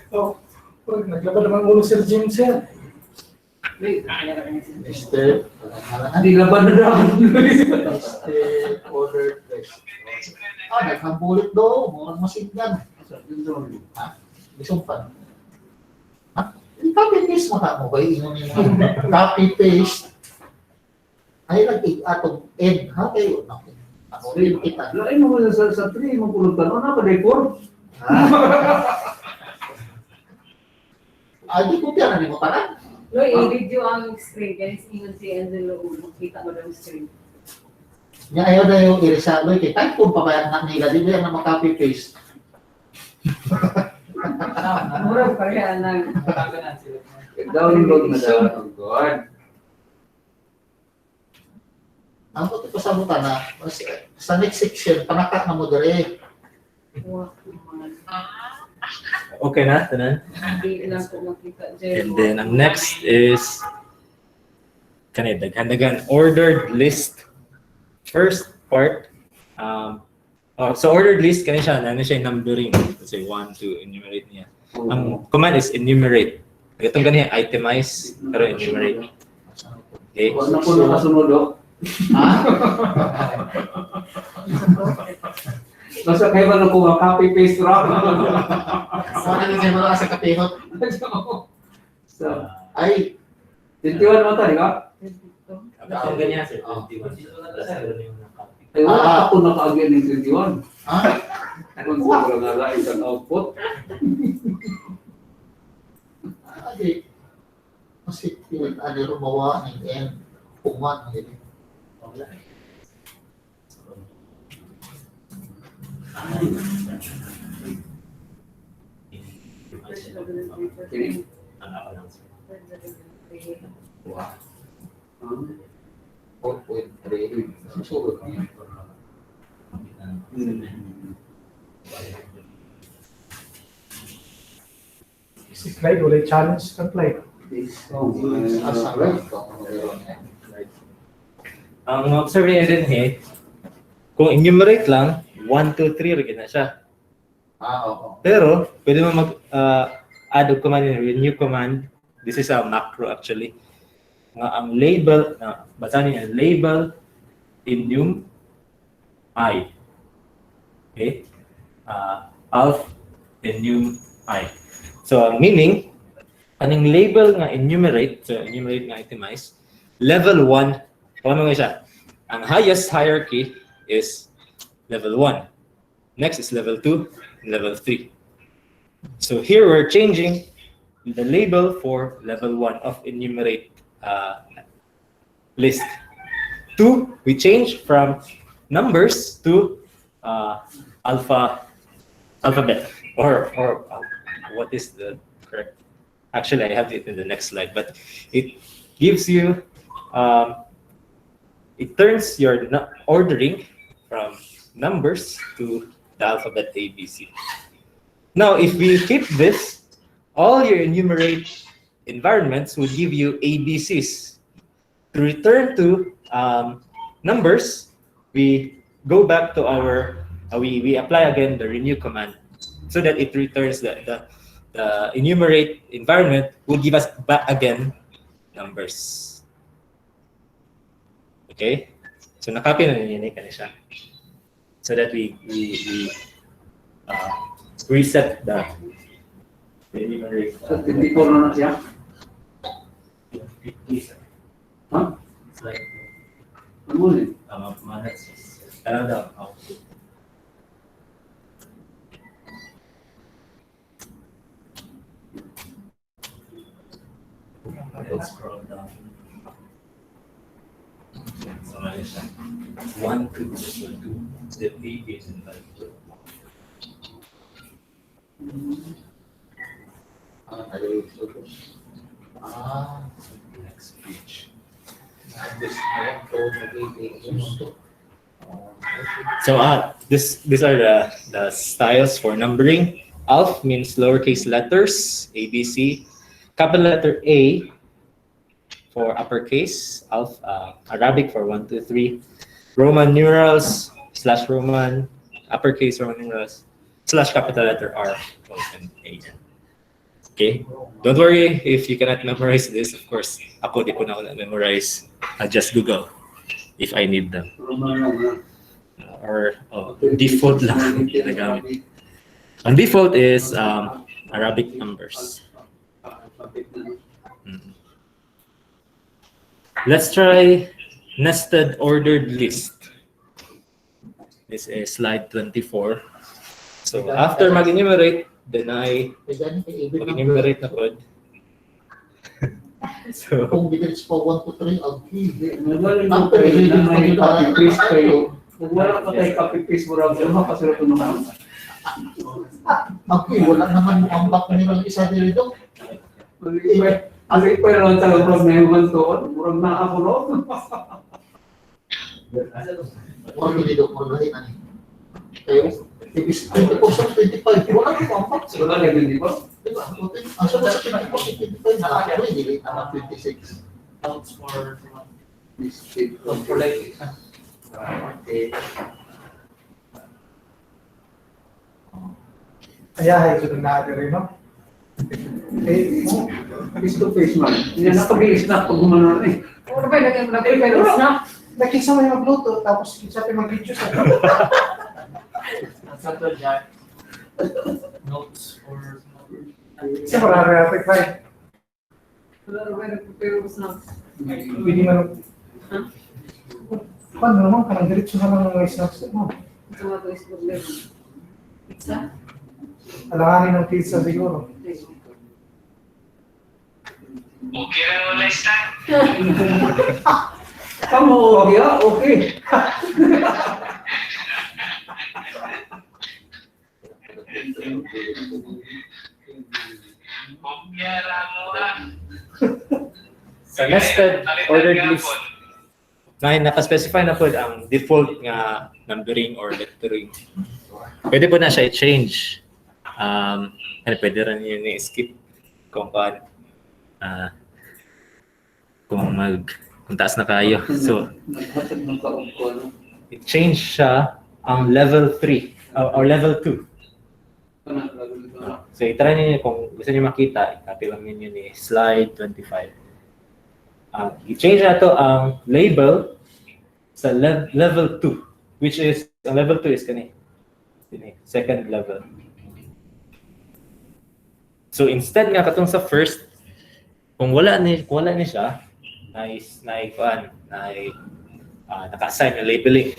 Oh, pag naglabad naman ulo Sir James yan. Mister, Hindi laban na daw. Mister, ordered list. Naghambulit daw, murag masiglan. Isumpan. Copy-paste mo ta mo ba? Copy-paste. Ay, atong end. Ha? Kayo, ako rin kita. Lain mo sa 3, magpulutan. Ano pa, day 4? Di ko tiyan na mo tanan. No, i-video ang screen. Kaya ingon si Angelo, makita mo daw ang screen. Nga ayaw na yung irisalo, kay typhoon pa ba yan nila, di ba yan na makapy-paste? Mura pa rin ang Download na daw ang kuhan. Ang ito pa sa muta na, sa next section, panakat na mo dere. Okay na, tanan. hindi lang ko makita And then ang next is daghan ordered list. First part, so ordered list kani siya, ano siya numbering. Let's say 1, 2, enumerate niya. Ang command is enumerate. Itong ganyan, itemize, pero enumerate. Okay. Huwag na po nakasunod, oh. Ha? Basta kayo ba nung copy-paste ra? Sana din siya mga sa kapihot. So, Ay, 21 mo ta, di ba? Ang ganyan, sir. Ay, wala ako naka-again ng 21. ha? Kung sobra nga lang isang output. Ay, kasi yun, ano rumawa ng end, puman, hindi. Ah, 4.3. Susunod niya. Si Clyde, wala challenge ka Clyde. Asa right ko, kung meron yan. Ang observe niya din kung enumerate lang, 1, 2, 3 rin na siya. Oo. Pero, pwede mo mag-add of command in renew command. This is a macro actually. Nga ang label, basahin niya, label enum I. Okay? Alph enum I. So, ang meaning, anong label nga enumerate, so enumerate nga itemize, level 1, paano nga siya? Ang highest hierarchy is level 1. Next is level 2, level 3. So here we're changing the label for level 1 of enumerate list. 2, we change from numbers to alphabet or what is the correct? Actually, I have it in the next slide, but it gives you it turns your ordering from numbers to the alphabet ABC. Now, if we keep this, all your enumerate environments will give you ABCs. To return to numbers, we go back to our, we apply again the renew command so that it returns the enumerate environment will give us back again numbers. Okay? So nakapin na ninyo ka na siya. So that we reset the enumerate. So, 24 na siya? Ha? It's like Ano eh? ano daw? Output. Let's scroll down. So, ano siya? 1, 2, 2. The A is in value. Next page. So these are the styles for numbering. Alph means lowercase letters, ABC. Capital letter A for uppercase, Alph, Arabic for 1, 2, 3. Roman numerals, /Roman, uppercase Roman numerals, /capital letter R, and A. Okay? Don't worry if you cannot memorize this. Of course, ako di ko na memorize. I'll just Google if I need them. Or default lang ginagamit. Ang default is Arabic numbers. Let's try nested ordered list. This is slide 24. So after mag-enumerate, then I mag-enumerate na code. So, Kung bigits po 1 to 3, okay. Magaling mo kayo na may copy-paste kayo. Kung wala pa tayo copy-paste mo rin, yung mapasulat mo naman. Okay, wala naman ang back nilang isa dito. Ang ipa naman sa loob na yung doon, murang na ako noon. Or dito, or lahi na ni. Kayo, ibis 20%, 25. Wala naman ang back. Wala na yun, di ba? Diba? Ang sunod sa 25, na ako rin, delete ang 26. Counts for like, okay. Kaya ito na natin rin, no? face to face man. Hindi na pag-i-snap pag gumano na eh. Ano ba yung nag-pero snap? Nakisama yung mag-Bluetooth, tapos isa pa mag-video sa Notes or isa marami natin, fine. Wala na ba yung nag-pero snap? Pwede man. Paano naman ka nang diretso na lang ng snacks mo? Ito nga ito is problema. Pizza? Alanganin ng pizza siguro. Okay lang mo next time. Kamu, ya, okay. sa nested ordered list, naka-specify na po ang default nga numbering or lettering. Pwede po na siya i-change. Pwede rin yun i-skip kung kung taas na kayo. So, Naghatag ng kaong ko, ano? i-change siya ang level 3 or level 2. So, i-try niyo kung gusto niyo makita, i-copy lang niyo ni slide 25. I-change na to ang label sa level 2, which is, ang level 2 is second level. So, instead nga katong sa first, kung wala ni siya, naka-assign yung labeling.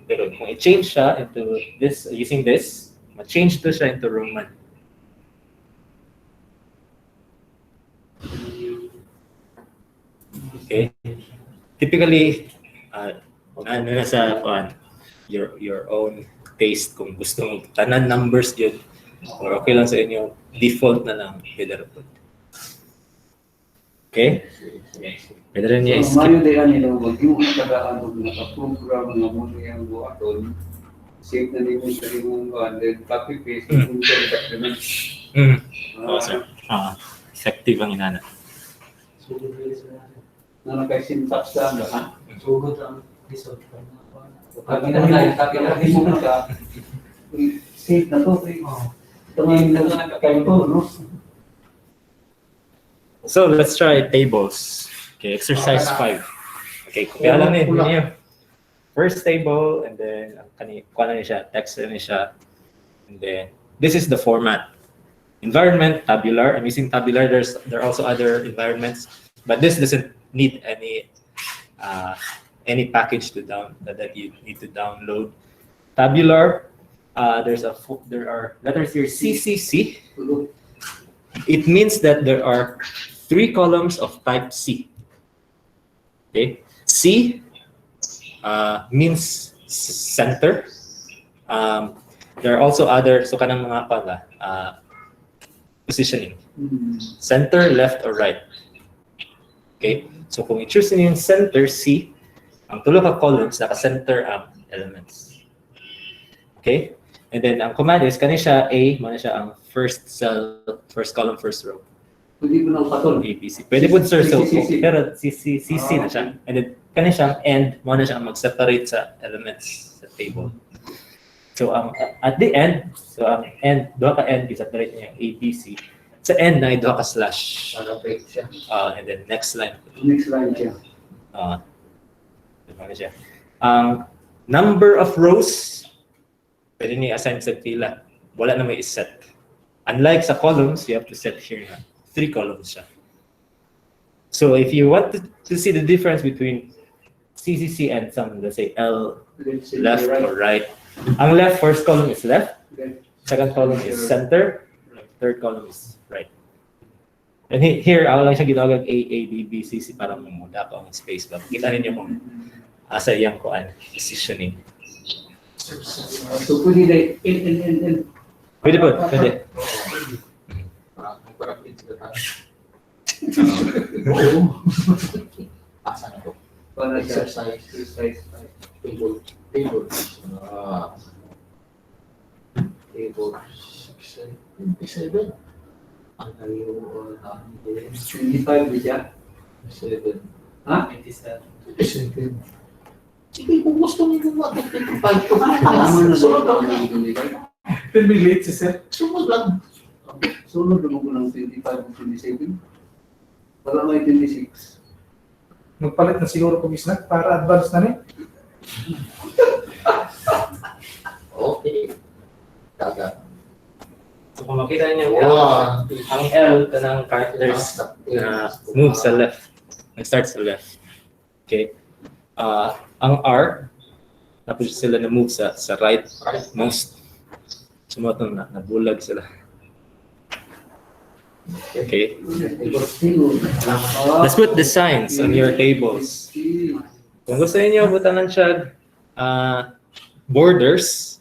Pero kung i-change siya into this, using this, ma-change to siya into Roman. Okay? Typically, nasa your own taste kung gusto mo tanan numbers yun or okay lang sa inyo, default na lang pwede rin po. Okay? Pwede rin niya So, skip. mayo din nila, wag yung tagaan kung naka-program nga mo na yung buhaton. Save na din mo sa limong then copy-paste, yung contact naman. Oo, sir. Effective ang inana. Na naka-syntax sa ano, ha? sugod ang result. Copy na lang, copy na lang mo na save na to. Ito nga yung nagkakain ko, no? So, let's try tables. Okay, exercise 5. Okay, kaya lang niyo. First table, and then, kuha na siya, text na siya. And then, this is the format. Environment, tabular. I'm using tabular. There are also other environments, but this doesn't need any package that you need to download. Tabular, there are letters here, CCC. It means that there are 3 columns of type C. Okay, C means center. There are also other, so kanang mga positioning. Center, left, or right. Okay, so kung i-choose niyo yung center, C, ang tulo ka columns, naka-center ang elements. Okay, and then ang command is, kani siya A, mana siya ang first cell, first column, first row. Pwede mo nang patol. ABC. Pwede po sir, so, CC. pero CC na siya. And then, kani siyang end, mana siya ang mag-separate sa elements sa table. So, at the end, so ang end, doha ka end, i-separate niya yung ABC. Sa end na, doha ka slash. And then, next line. Next line siya. Ano siya? Ang number of rows, pwede niya assign sa pila. Wala na may iset. Unlike sa columns, you have to set here na 3 columns siya. So if you want to see the difference between CCC and some, let's say L, left or right. Ang left, first column is left. Second column is center. Third column is right. And here, ako lang siya ginawag A, A, B, B, C, C para mumuda ko ang space. But kita ninyo kung asa yung kuan positioning. So, pwede na in. Pwede po, pwede. Parang pizza tayo. Oo. Asa na to? Para sa Exercise. Table. Table 27. Ang tayo din. 25 ba siya? 7. Ha? 27. Sige, kung gusto niyo mag-25 to. Tama na Sunod ba? lang. 10 minutes, sir. Sunod lang. Sunod naman ko ng 25 o 27. Wala may 26. Magpalit na siguro kung isnak para advance na rin. Okay. Dagat. So kung makita niyo, Wow. ang L kanang characters na move sa left. Nag-start sa left. Okay. Ang R, tapos sila na move sa right most. Sumotong na, nabulag sila. Okay. Let's put the signs on your tables. Kung gusto niyo butanan siya borders,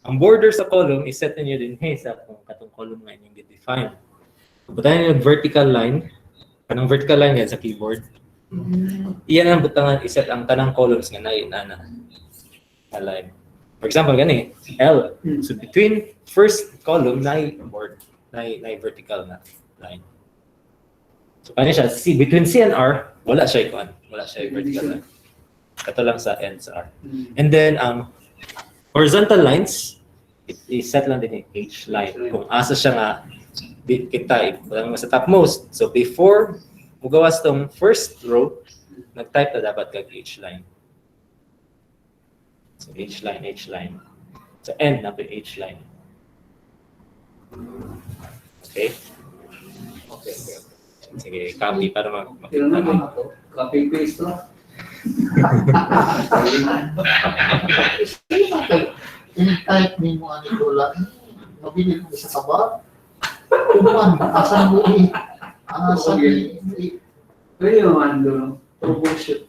ang borders sa column is-set niyo din sa kung katong column nga inyong define. Butanan niyo vertical line. Kanang vertical line yan sa keyboard. Iyan ang butangan iset ang tanang columns nga na line. For example, gani L. So between first column na board na vertical na line. So kani siya between C and R wala siya ikuan, wala siya vertical line. Kato lang sa end sa R. And then horizontal lines i-set lang din H line. Kung asa siya nga kita ibutangan mo sa topmost. So before mugawas tong first row, nag-type na dapat kag H line. So H line. So end na po H line. Okay? Okay. Sige, copy para Pero naman, copy paste lang. Kahit may mga nikola, mabili mo sa sabar. Kuman, asan mo Pwede naman doon. troubleshoot.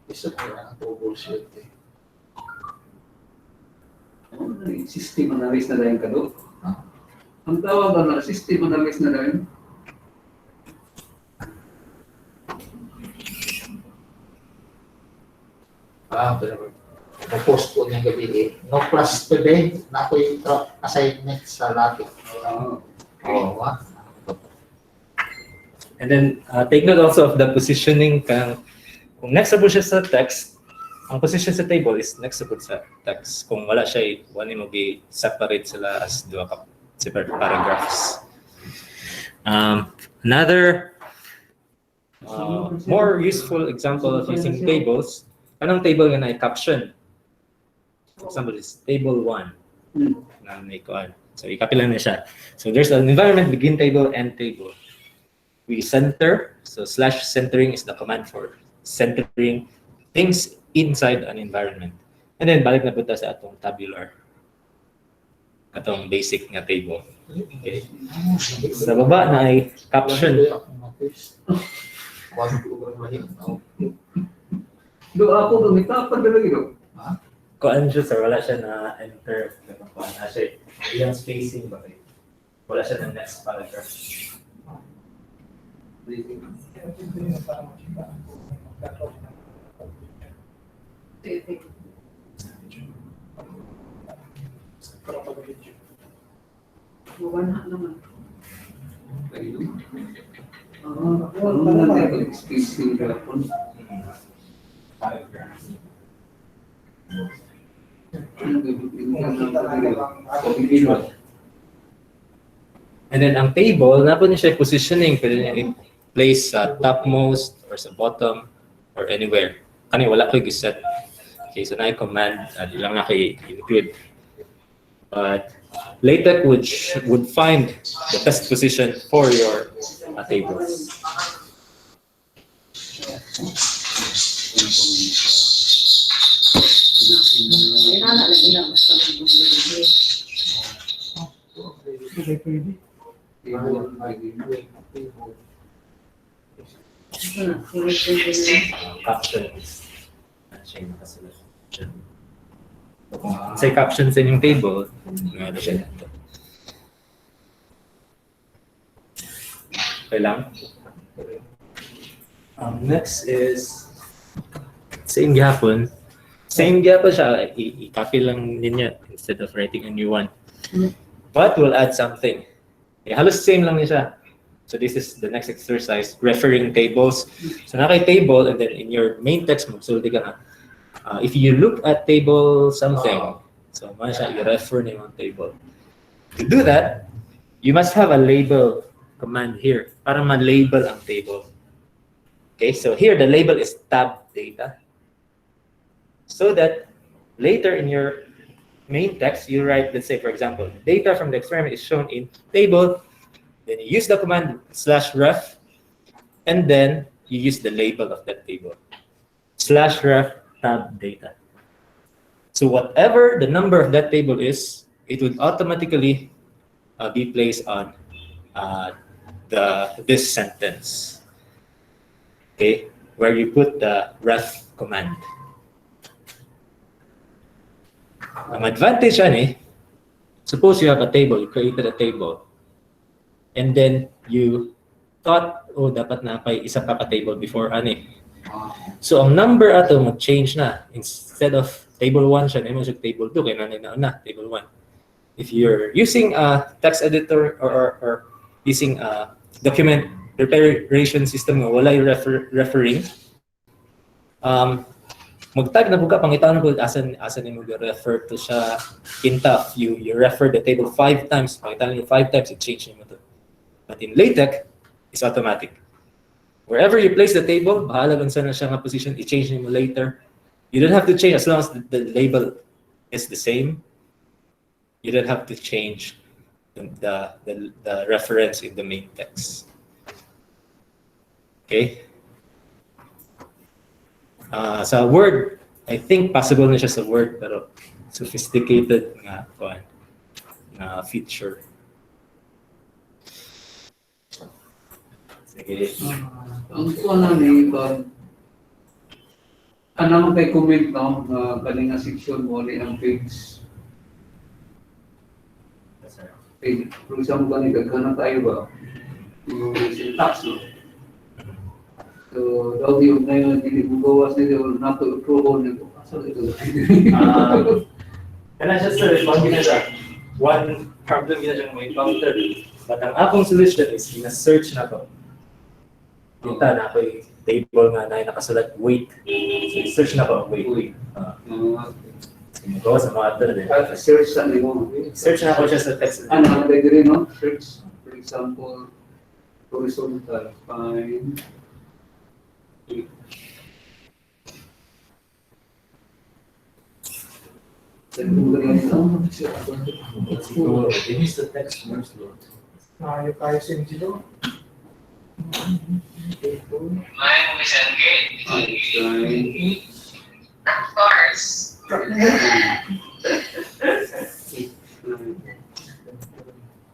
Isa ko na troubleshoot eh. System analysis na rin ka doon. Ha? Ang tawag na system analysis na rin. Pero post ko niyang gabi eh. No class today, na ako yung assignment sa LaTeX. Oo, And then take note also of the positioning kung next sa siya sa text, ang position sa table is next sa text. Kung wala siya, wala mo separate sila as duha ka separate paragraphs. Another more useful example of using tables, anong table nga na caption? For example, is table 1 na may kuan. So i-copy lang na siya. So there's an environment begin table, end table. We center, so /centering is the command for centering things inside an environment. And then balik na punta sa atong tabular. Atong basic nga table. Okay. Sa baba na ay caption. Do ako gumita pa dalaga do. Kuan siya sir, wala siya na enter. Kuan na siya. Yung spacing ba kayo? Wala siya ng next paragraph. Buwan naman. Ano na natin spacing rapon. Paragraph. And then ang table, na po niya siya positioning, pwede niya i-place sa topmost or sa bottom or anywhere. Kani wala ko i-set. Okay, so na-command at ilang na i-include. But LaTeX would find the best position for your tables. May anak na ilang basta. Pwede. Table, ID. Caption is siya yung nakasulat. Say caption sa inyong table, ano siya dito. Okay lang. Next is same gapon. Same gapon siya, i-copy lang niya instead of writing a new one. But we'll add something. Halos same lang niya siya. So this is the next exercise, referring tables. So nakay table, and then in your main text, magsulti ka na. If you look at table something, so man siya, i-refer na yung table. To do that, you must have a label command here para ma-label ang table. Okay, so here the label is tab data. So that later in your main text, you write, let's say, for example, data from the experiment is shown in table. Then you use the command /ref, and then you use the label of that table. /ref tab data. So whatever the number of that table is, it would automatically be placed on this sentence. Okay, where you put the ref command. Ang advantage yan suppose you have a table, you created a table, and then you thought, oh, dapat na pa isa pa ka-table before So ang number ato mag-change na. Instead of table 1 siya, naman siya table 2, kaya na table 1. If you're using a text editor or using a document preparation system nga wala yung referring, mag-type na po ka, pangitaan ko asan yung mag-refer to siya in TAF. You refer the table 5 times, pangitaan nyo 5 times, i-change nyo to. But in LaTeX, it's automatic. Wherever you place the table, bahala kung saan na siya nga position, i-change nyo later. You don't have to change as long as the label is the same. You don't have to change the reference in the main text. Okay? Sa Word, I think possible na siya sa Word, pero sophisticated nga feature. Sige. Ang kuha ni anong kay comment kaning section mo ni ang page. For example, kani gagana tayo ba? Yung syntax, no? So, daw yung na yun, hindi bugawas nila, na to approve nito. So, ito. Kaya siya sir, pag ginasa, one problem ginasa yung may encounter. But ang akong solution is, gina-search na to. Kita na ako yung table nga na nakasulat weight. So, search na ko weight. Go sa mga other din. Search sa mo. Search na ko siya sa text. Ano, pwede rin, no? Search, for example, horizontal, find. This is the text first, Lord. Ayaw kayo sa inyo. Of course.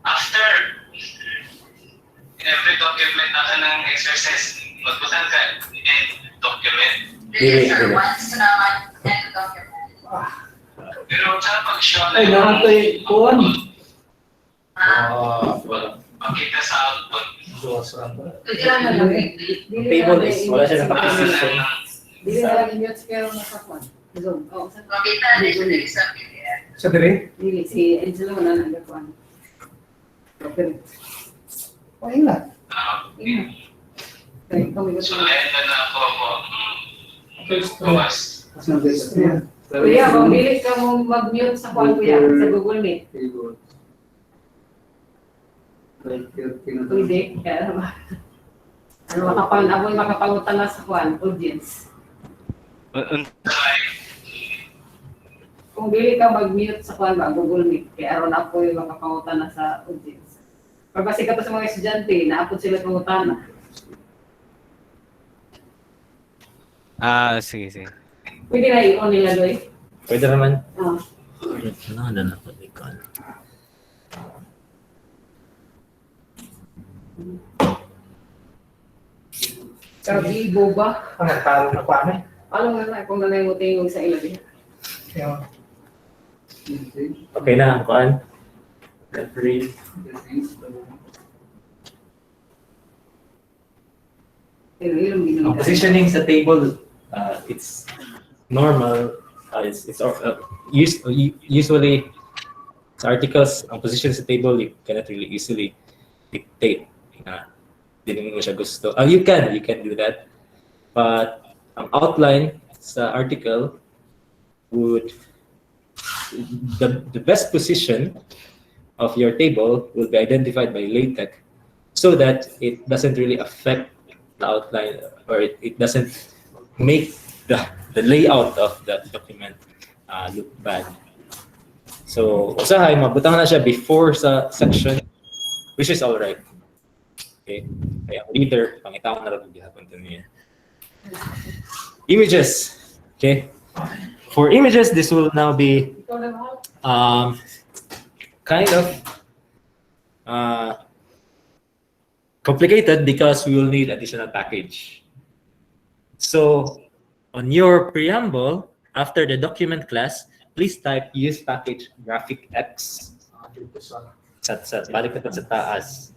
After every document na ng exercise, magbutan ka and document. Delete, Sir, delete. once naman and document. Pero sa pag-show na Ay, nakatoy, kuhan. makita sa output. Dili lang na lang. Table is, wala siya nakaposition. Dili na lang yung pero nakakuan. Zoom. Oh, sa Makita na siya sa PDF. Sa dire? dili si Angelo na nagakuan. Okay. Okay na. Kaya kami So, gusto. ayan na ako po. First Bukas. Kuya, kung dili ka mo mag-mute sa kuan kuya sa Google Meet. Pwede. Kaya naman. Makapangutan na sa kuan, audience. Kung dili ka mag-mute sa kuan ba, Google Meet, kaya aron ako yung makapangutan na sa audience. Pagpasi ka pa sa mga estudyante, naapod sila pangutan. Sige. Pwede na i-on nila doy. Pwede naman. Ah. Ano na po, ikaw. Kabibo ba? Ang nagtalo na pa eh. Alam nga na kung nanay mo tingog sa ilabi. Kaya, Okay na, kuan. Referee. Ang positioning sa table, it's normal. Usually, sa articles, ang position sa table, you cannot really easily dictate. Hindi mo siya gusto. You can do that. But ang outline sa article would, the best position of your table will be identified by LaTeX so that it doesn't really affect the outline, or it doesn't make the layout of the document look bad. So, usahay, mabutang na siya before sa section, which is alright. Okay? Kaya ang reader, pangitawang na rin gihapon to niya. Images. Okay? For images, this will now be kind of complicated because we will need additional package. So on your preamble, after the document class, please type use package graphic X. Balik na sa taas.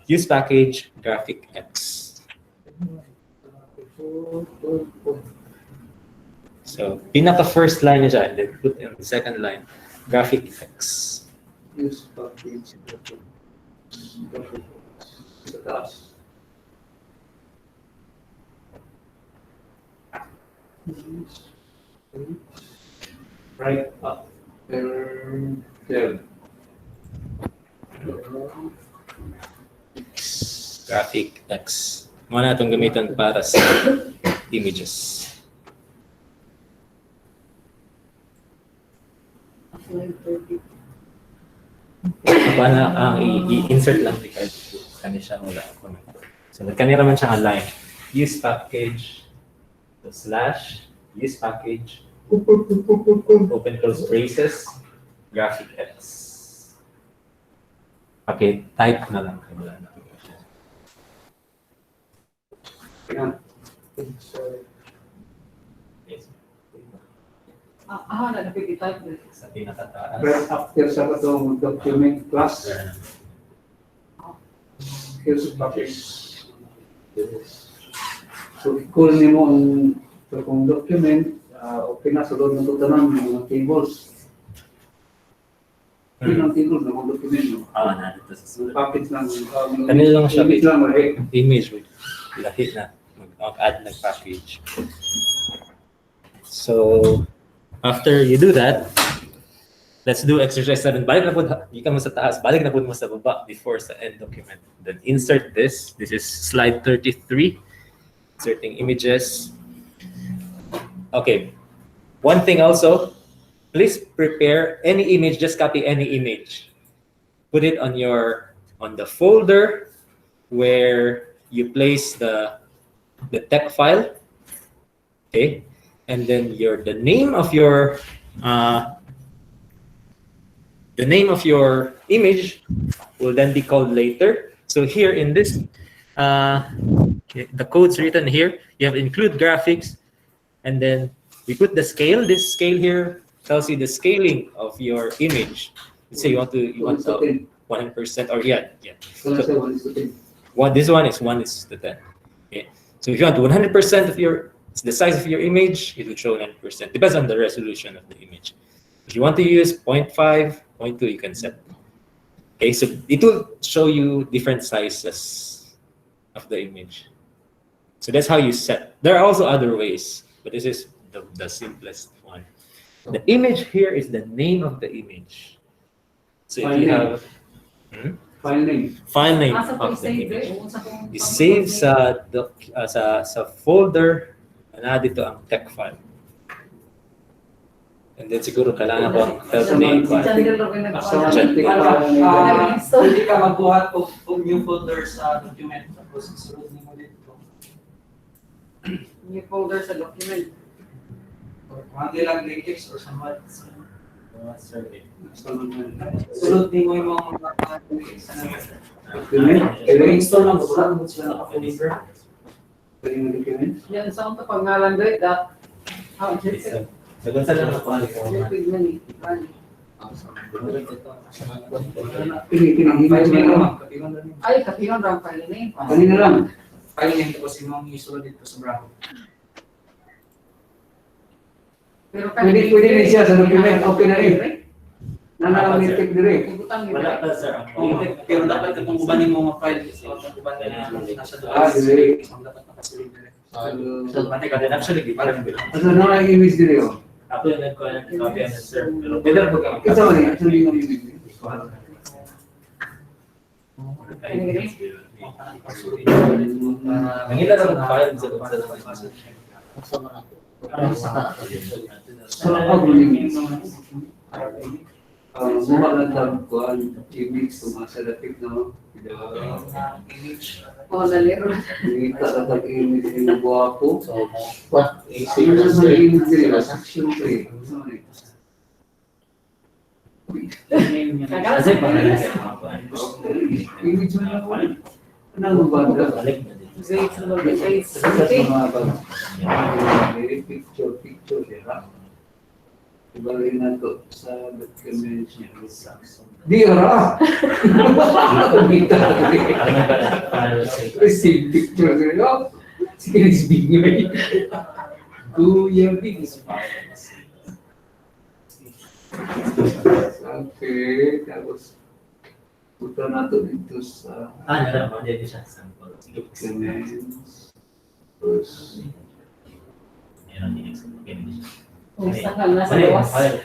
Use package graphic X. So pinaka first line niya dyan, then put in the second line graphic X. Use package sa taas. Right up. There. Graphic X. Muna itong gamitan para sa images. Paano ang i-insert lang because kani siya wala ako. So kanira man siya align. Use package slash use package open close braces graphic X. Okay, type na lang kayo na. Yes. Nag-type din. Sa pinakataas. Pero after sa katong document class, here's package. So, i-call nimo ang kung document, okay na, sulod na ito tanan, mga tables. Yun ang table na mga document, no? Nandito sa sulat. Package lang. Kanila lang siya, Image lang, right? Image with lahi na. Mag-add ng package. So, after you do that, let's do exercise 7. Balik na po, ikan mo sa taas, balik na po mo sa baba before sa end document. Then insert this. This is slide 33. Inserting images. Okay. One thing also, please prepare any image, just copy any image. Put it on the folder where you place the text file. Okay. And then the name of your image will then be called later. So here in this, the code's written here. You have include graphics, and then we put the scale. This scale here tells you the scaling of your image. Let's say you want 100%, or yeah. So, let's say 1:10. This one is 1:10. Okay. So if you want 100% of the size of your image, it will show 100%. Depends on the resolution of the image. If you want to use 0.5, 0.2, you can set. Okay, so it will show you different sizes of the image. So that's how you set. There are also other ways, but this is the simplest one. The image here is the name of the image. So if you have file name of the image. You save sa folder na dito ang text file. And then siguro kailangan ko ang Pwede ka magbuhat of new folder sa document. Tapos isunod mo dito. New folder sa document. Or kung hindi lang LaTeX or somewhat. survey. Sulod din mo yung mga LaTeX na naman. Document? I-install lang ko, wala naman sila naka-folder. Pwede mo document? Yan sa akong pangalan doon, that. Oh, just Dagan sa lang ako ali ko. big money. Money. Hindi File mo name lang. naman, kapilan na name. Ay, kapiyon lang pala ni. Kanina lang. File name ko si Mong isulod dito sa bracket. Pero Pwede rin siya sa document. Okay na rin. Nananamitik dire. Ibutang Wala nila. pa sir. Pero dapat itong kubanin mo mga file. Itong kubanin mo nasa doon. Ah, dire. Dapat nakasilid dire. So, Pati ka din actually di pa rin bilang. ano na ang image dire oh? Ako yung nagko-copy ano sir. Pero pwede rin pag Ito man eh. Actually yung image. Nangita sa file sa doon sa So, ako yung buha na tawag ko ang image sumasalatik na Oh, naliro. Kita na tawag image yung buha ko. So, what? Sino sa image dire? Section 3. Kagala Kasi sa pa Image mo na ako. Anong banda? balik na din. Grade sa mga grades. Sa mga banda. Picture, diba? Ibalik na to sa document niya. Di ora! Kita Ano ba na file sa Receive picture ko. Oh, sige, is big way. Kuya Big is fine. Okay, tapos punta na to dito sa nila mo din siya sample. documents. Tapos, Meron din sa ganun. Kung saan ka nasa Ano yung lawas. file?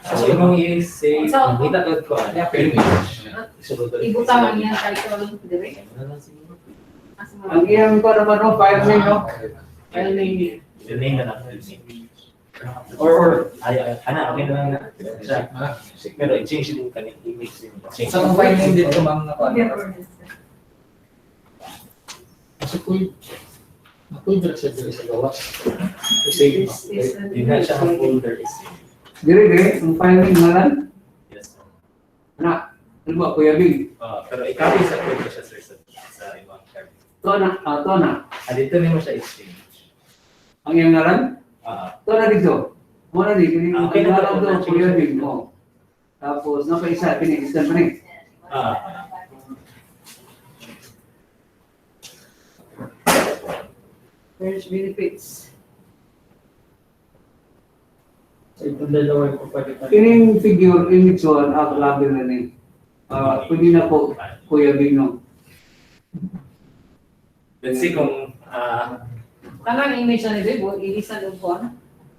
So, yung mga i-say, kita ko image. Ibutang ang yan kahit walang dire. Asa ang mga iyang pa naman no, file name no? file name. The name na natin. Or, okay na lang na. Pero i-change din kanyang image din. Change. Sa mga file name dito, ma'am, na Ako yung direction din sa gawas. Kasi, yun na siya ang folder is Dire, ang file name ngalan? yes. Anak, ano ba, Kuya Big? Pero i-copy sa folder siya sir sa ibang card. To na. Dito naman siya exchange. Ang iyang ngalan? To na dito. Muna di, kini Okay ang na ngalan to, to, Kuya Big mo. Tapos, nakaisa, distant pa rin. Marriage benefits. Sa itong dalawa ko pwede pa. Kining figure, image 1, labi na ni. Pwede na po, Kuya Big no. Let's see kung Kanang image na nito, i-isa doon po.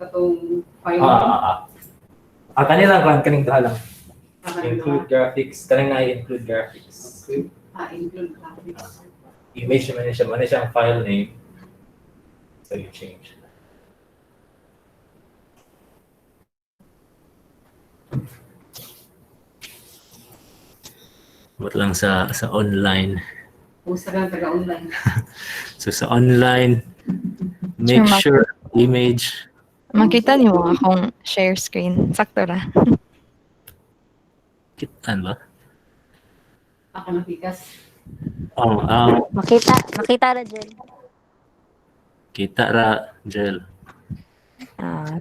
Katong file. kanila kaning lang. Include graphics. Kanang na-include graphics. Okay. Include graphics. Image naman siya ang file name. So you change. But lang sa online. Pusa lang taga-online. So sa online, make Sure, sure image. Makita niyo akong share screen. Sakto ra. Kitaan ba? Ako napikas. Makita ra dyan. Kita ra, Jel.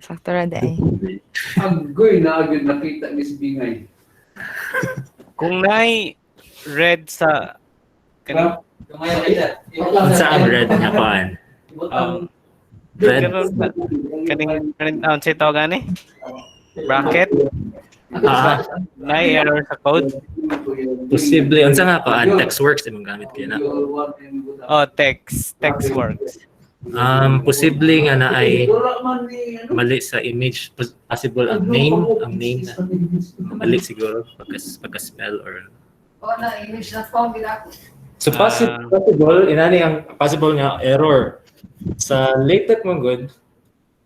Sakto ra day. Agoy na agad nakita ni si Bingay. Kung na'y red sa kaning Unsa ang red nga paan? Red. kaning sa tawag gani? Bracket na'y error sa code. Posible. Unsa nga paan? Text works imong gamit kay na. Text works. Posible nga na ay mali sa image. Possible ang name na mali siguro pagka-spell or O na image na phone gila ko. so possible inani ang possible nga error sa LaTeX mo good.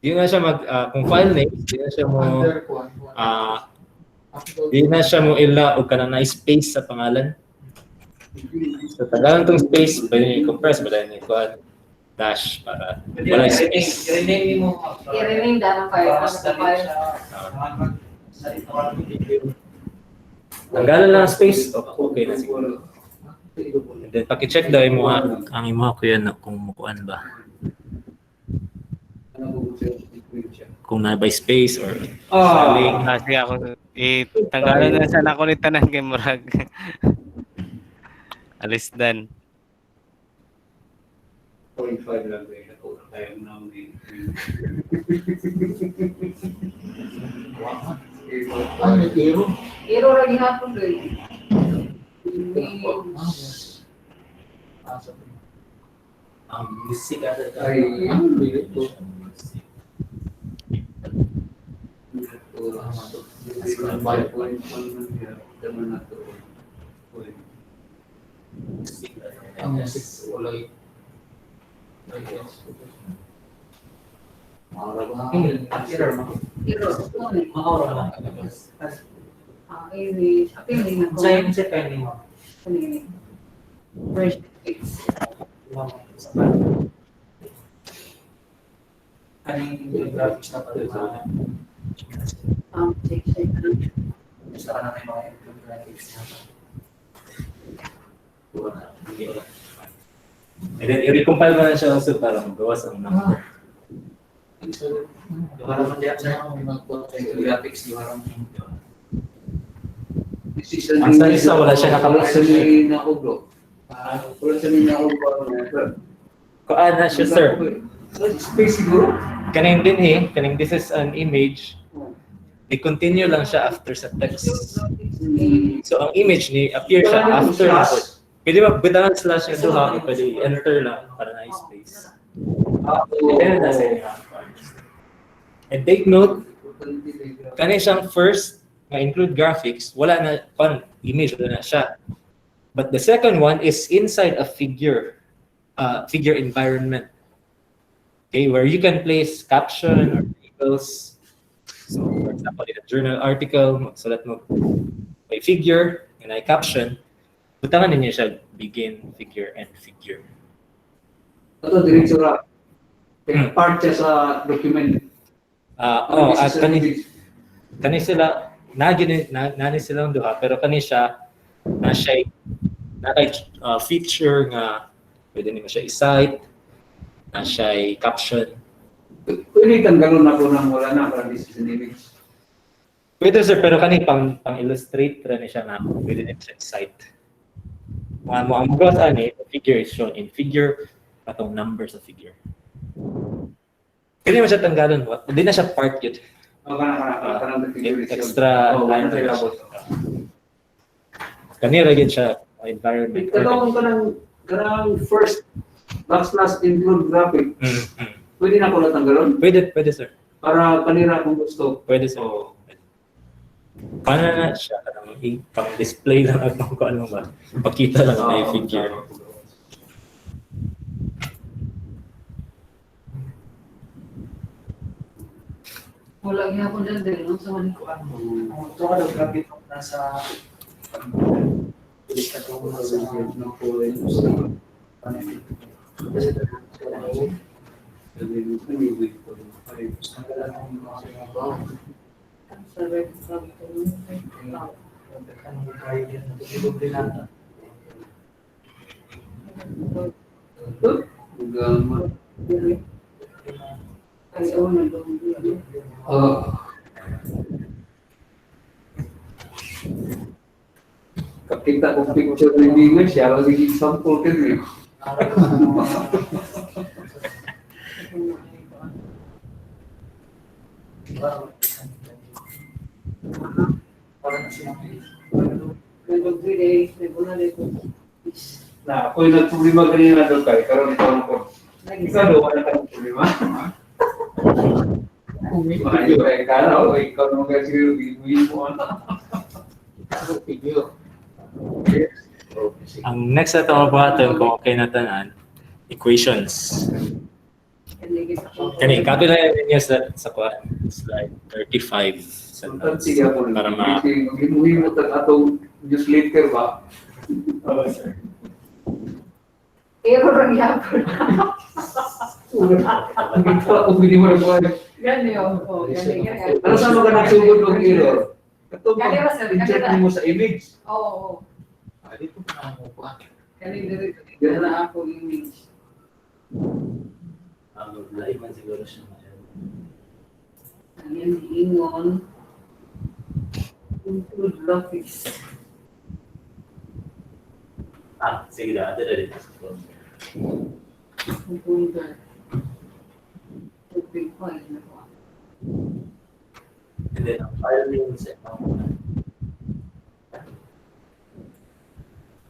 Di na siya kung file name, di na siya mo ila og kanang na space sa pangalan. So tagalan tong space pwede ni compress pwede ni kuan dash para wala space. I-rename mo. I-rename na ng file. Tanggalan lang ang space, okay na siguro. And then paki-check daw ang imo kuya na kung mukuan ba. Kung na by space or spelling. Sige ako. Tanggalan na sana ako ni tanan kay Murag. Alis dan. 0.5 lang rin ako. Kaya naman Iro lagi hapon doy. Music ada Ay, ito. Ang music walay. Iro. Ini apa ini nak? Saya music kayak ni mo. Ini. Fresh fix. Kaning graphics na pala sa Check. gusto ka na may mga improve graphics na. And then i-recompile mo na siya also para magawas ang number. Para man diyan sa mga graphics di harang. Ang sa isa, wala siya Sabihin ako, bro. Wala sabihin ako, bro. Kuan na siya, sir. Space siguro? Kaning this is an image. I-continue lang siya after sa text. So ang image ni appear siya after na po. Pwede magbitangan slash yung duha, pwede enter lang para na space. And take note, kani siyang first na include graphics, wala na image wala na siya. But the second one is inside a figure environment. Okay, where you can place caption or labels. So, for example, in a journal article, magsulat mo may figure and ay caption, butangan ninyo siya begin, figure, and figure. Ito, diretso ra. Part siya sa document. At kani sila, nani silang duha, pero kani siya, na feature nga, pwede nimo siya i-cite, na siya caption. Pwede tanggalon ako ng wala na para this is an image. Pwede sir, pero kani pang illustrate ra ni siya na pwede nimo siya i-cite. Ang magawas ani, the figure is shown in figure, atong number sa figure. Kani mo siya tanggalon, hindi na siya part yun. Kanang figure is Extra line. Kani ra gyud siya environment. Ito kanang first last include graphic. Pwede na ko natanggalon? Pwede sir. Para kanira kung gusto. Pwede sir. Paano na siya? Pang-display lang at kung ano ba. Pakita lang na yung figure. Wala gyapon din no sa manikuan. Ito ka daw graphic nasa Kita ko picture ni Bingo siya lagi example kan ni. Nah, ako yung nagproblema kanina doon kayo, karoon ito ako. Ikaw doon, wala kang problema. Mayo eh, kala ko, ikaw naman kasi yung mo. Ang next na ito mabuhatan kung okay na tanan, equations. Kani, copy lang ninyo sa slide 35 sa notes para Mag-imuhin mo atong newsletter ba? Oo, sir. Iro lang yapon. Kung hindi mo na buhay. Gani oh. Gani. Ano sa mga nagsugod ng error? Ito Gani ba, sir? insert mo sa image. Oo. Dito pa mo pa. Kani diri wala ako image. Live man siguro siya. Ang yan ingon. Include graphics. Sige na. Ate na rin. Computer. Open file na ko. And then, ang file name sa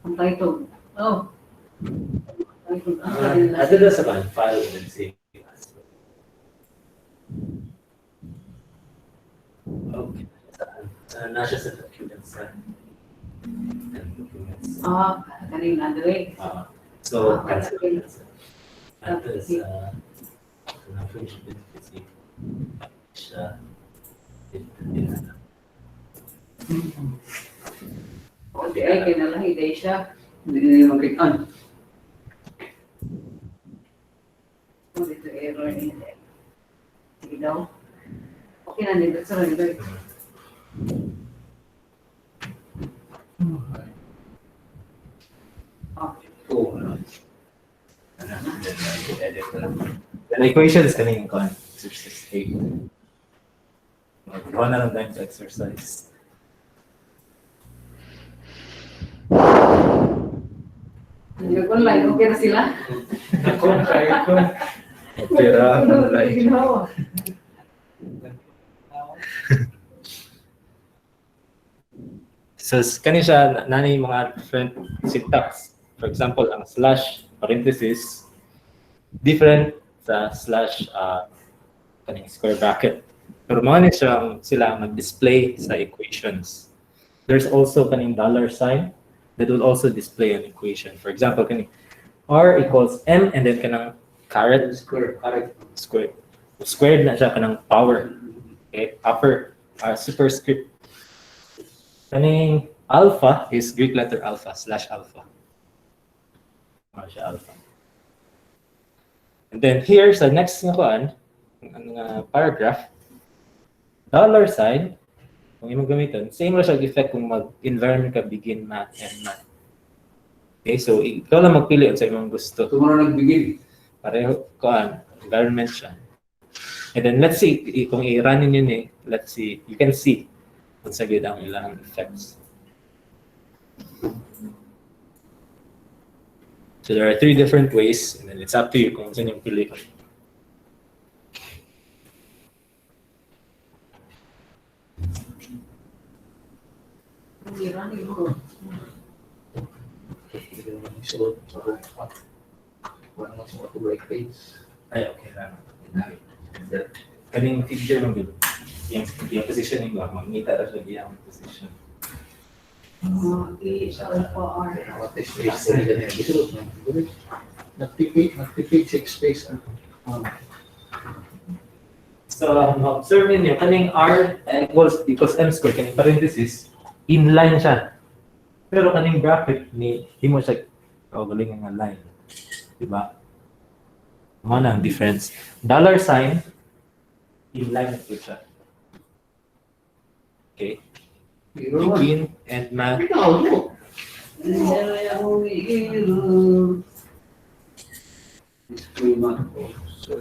Ang title. Oh. Title. Ang kanila. Ate na sa file and then save as. Okay. Nasa sa documents sa documents. Kanina diri. So, Ito ito sa finish benefits siya. O di ay kinalahi day siya. Hindi na makitaan. O dito error niya. Sige daw. Okay na dito sa render. The equations kaning kon exercise 8. Magawa na lang tayo sa exercise. Nag-online, okay na sila? Ako, kaya ko. Pero Ginawa. so kani siya nani mga different syntax. For example, ang slash parenthesis different sa slash kaning square bracket. Pero mga ni sila mag-display sa equations. There's also kaning dollar sign that will also display an equation. For example, kaning r equals m and then kanang caret Square. square. Squared na siya kanang power. Okay, upper superscript. Kaning alpha is Greek letter alpha slash alpha. Siya alpha. And then here sa next nga kuan, ang paragraph, dollar sign, kung imong gamiton, same ra siya effect kung mag-environment ka begin math and math. Okay, so ikaw lang magpili sa imong gusto. Tumara nagbigay. Pareho kuan, environment siya. And then let's see kung i-run niyo ni, let's see, you can see kung sa gid ang ilang effects. So there are 3 different ways, and then it's up to you kung saan yung pili ko. Wala mo sa break page. Ay, okay lang. Kaning figure ng gulo. Yung positioning ko, mag-meet at siya yung position. Alpha R. What is space? Nagtipid 6 space. So, observe niyo, kaning R equals M squared, kaning parenthesis, inline siya. Pero kaning bracket, hindi mo siya galing nga line. Diba? Ano ang difference? Dollar sign, inline ito siya. Okay? Begin and math. Display math. So,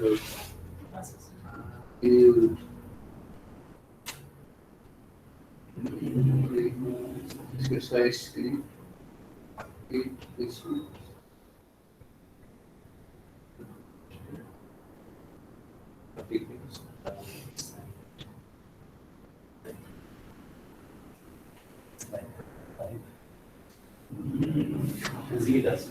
exercise 3. This one. See das.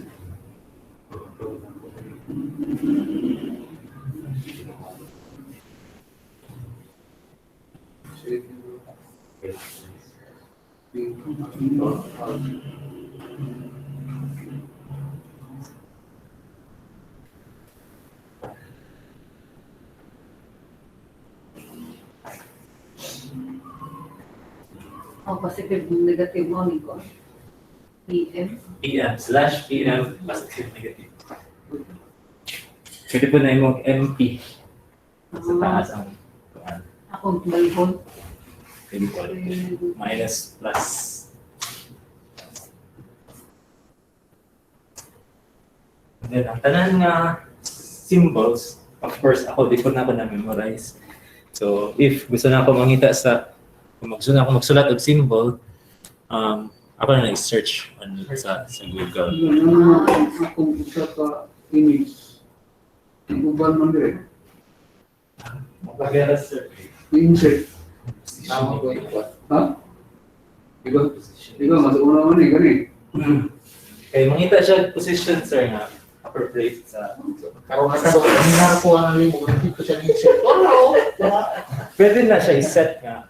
Positive negative morning ko. PM. PM/PM positive negative. Pwede po na yung MP sa taas ang kuan. Akong balbon. Pwede po minus plus. Then, ang tanan nga symbols, of course, ako, di ko na ako na-memorize. So, if gusto na ako mangita kung gusto na ako magsulat og symbol, ako na i-search sa Google. Kung isa ka image, ibuban man dire. Magkagera, sir. I-insert. Tama ko yung what? Ha? Di ba, mas una man gani. Kaya mangita siya position, sir, nga appropriate sa... Karoon na karoon. Ang narapo ang limo. Hindi ko siya insert. Pwede na siya i-set nga.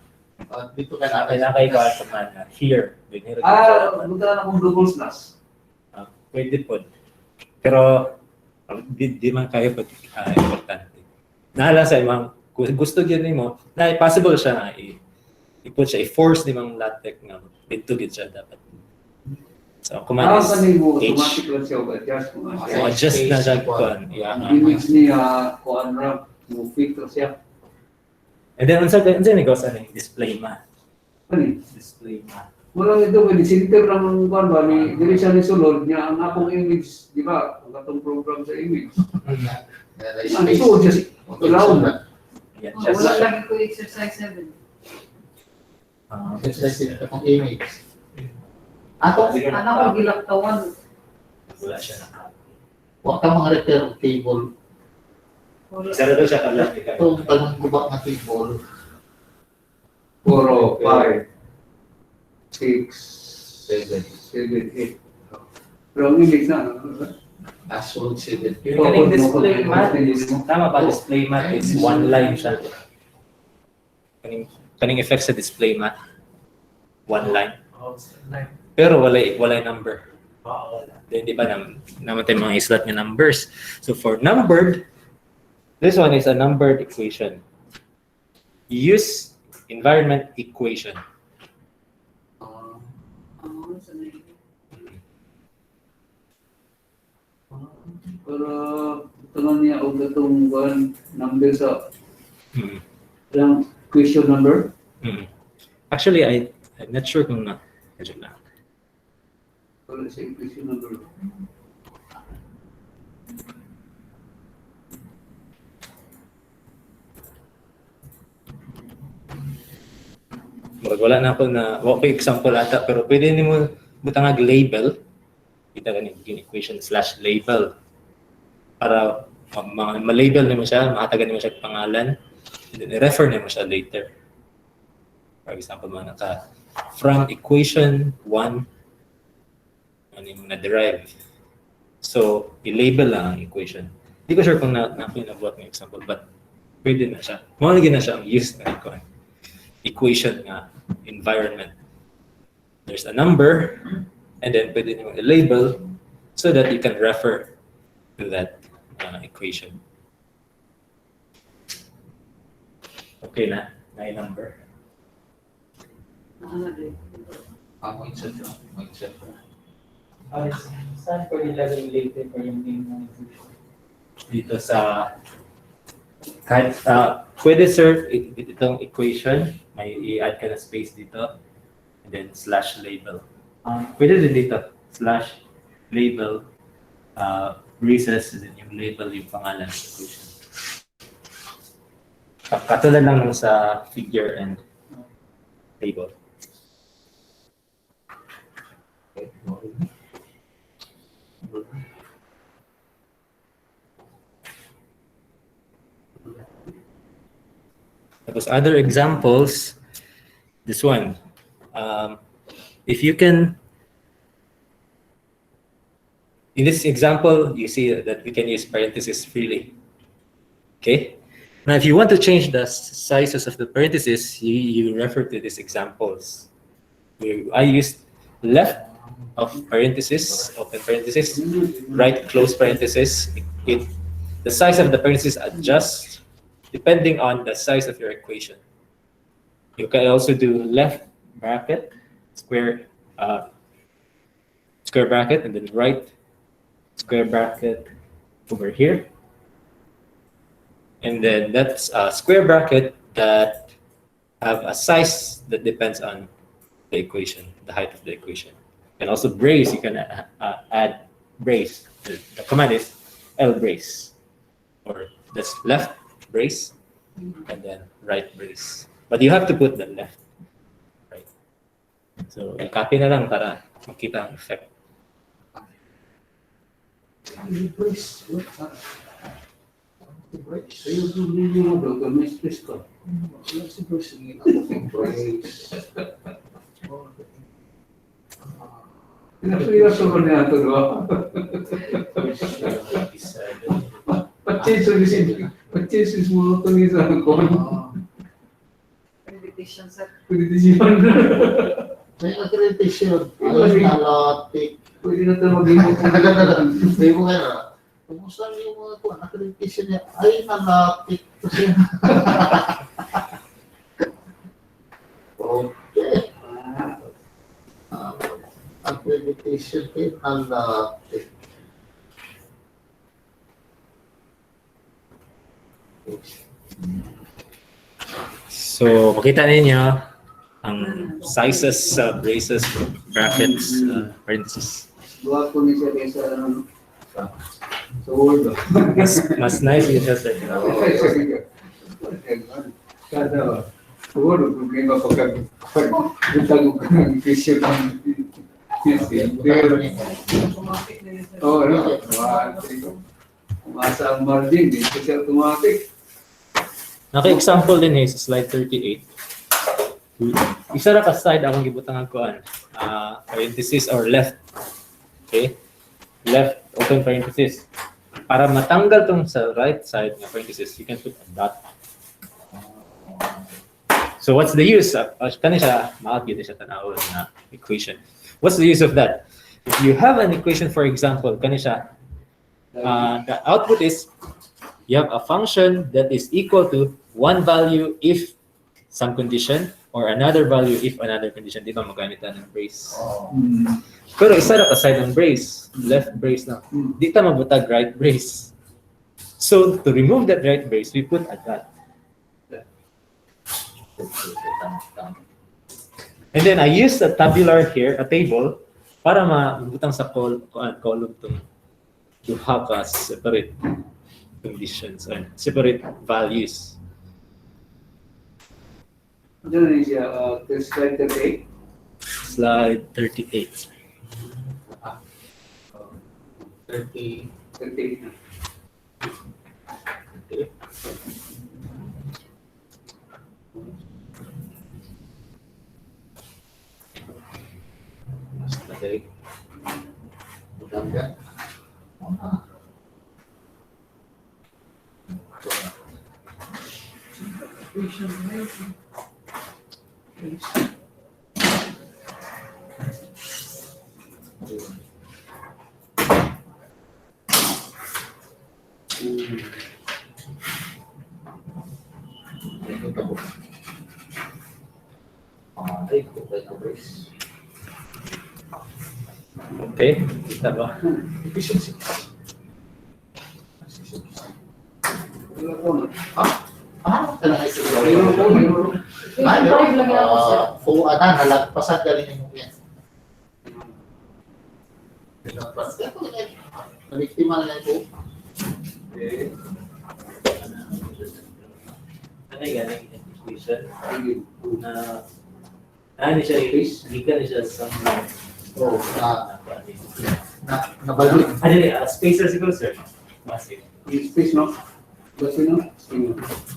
Dito ka na. Kailangan ko sa man nga here. Punta na akong double slash. Pwede po. Pero di man kayo importante. Nahala sa imong kung gusto gyud nimo, na possible siya nga i-put siya, i-force nimang LaTeX nga dito gid siya dapat. So command is Kanimo H. automatic lang siya adjust mo. So adjust na siya kon. Image niya kuan ra mo filter siya. And then unsa ni gosa ni display ma. Ani? Display ma. Wala ito pwede center lang ang kuan ba ni dili siya ni sulod niya ang akong image, di ba? Ang atong program sa image. Ang ito just ilaw na. Yeah, Oh, just wala lagi ko exercise 7. Exercise akong image. Ato, Anak ko gilaktawan. wala siya na. huwag ka mga refer table. Wala. Isa daw siya kala. Itong tanong gubak na table. 4, 5, 6, 7, 8. Pero ang image na, Absolute 7. Kaning display mat is tama ba display mat is one line siya. Kaning effect sa display mat one line. Pero wala number. Then di ba namatay mga islat nga numbers. So for numbered, this one is a numbered equation. Use environment equation. para tangan niya og itong kuan number sa Hmm. lang question number. Hmm. Actually, I'm not sure kung na. Medyo na. Para sa question number. Wala na ako na, wala ko example ata, pero pwede nimo butang label. Kita ka ni equation / label. Para ma-label nimo siya, makatagan nimo siya pangalan, and then i-refer nimo siya later. For example, mga naka from equation 1, ano yung na-derive. So, i-label lang ang equation. Hindi ko sure kung nabuhat ng example, but pwede na siya. Mahalagi na siya ang use ng equation nga environment. There's a number, and then pwede nyo i-label so that you can refer to that equation. Okay na? Na number. Ako insert lang. Insert lang. Saan ko nilagay later for yung name ng equation? Dito sa kahit pwede sir itong equation may i-add ka na space dito and then /label. Pwede din dito /label recess and then yung label yung pangalan ng equation. Katulad lang nung sa figure and table. Tapos other examples, this one. If you can, in this example, you see that we can use parentheses freely. Okay? Now, if you want to change the sizes of the parentheses, you refer to these examples. I used left of parentheses, open parentheses, right close parentheses. The size of the parentheses adjusts depending on the size of your equation. You can also do left bracket, square bracket, and then right square bracket over here. And then that's a square bracket that have a size that depends on the equation, the height of the equation. And also brace, you can add brace the command is L brace, or that's left brace and then right brace. But you have to put the left, right. So i-copy na lang para makita ang effect. Sa'yo hindi mo daw ka may stress ka. Pinapiliwas ko na ito, diba? Purchases mo ito ni sa ako. Repetition, sir. Pwede siya. May accreditation. Ay, LaTeX. Pwede na ito mag-imot. Sabi mo nga, kumusta yung mga ito, accreditation niya? Ay, LaTeX. Okay. Accreditation kay LaTeX. So makita ninyo ang sizes, braces, brackets, parentheses. Buhat ko niya siya sa word. Mas nice yun siya sir. Kada word, problema pagkagutag ko ng Christian Automatic na yun, sir. Oo, no? Umasa ang margin, di kasi automatic. Naka-example din sa slide 38. Isa ra ka slide akong gibutangan ko parenthesis or left. Okay? Left open parenthesis. Para matanggal tong sa right side ng parenthesis, you can put a dot. So what's the use of kani siya maakit siya tanawon na equation. What's the use of that? If you have an equation, for example, kani siya the output is you have a function that is equal to one value if some condition or another value if another condition. Di ba magamit tayo ng brace? Pero isa ra aside ng brace, left brace na. Di ta mabutag right brace. So to remove that right brace, we put a dot. And then I use a tabular here, a table, para mabutang sa column to have a separate conditions and separate values. Diyan na siya, slide 38. Slide 38. 38 na. Okay. Maganda. Okay, kita ba? Efficiency. Talaga ito. Ay, Five lang yan ako, sir. nalagpasan galing mo yan. Naliktima na ito. Ano yung galing equation? Ano siya gikan siya sa Oo, nabalot. ano yung spacer siguro sir? Massive. Yung space, no? Basta, no?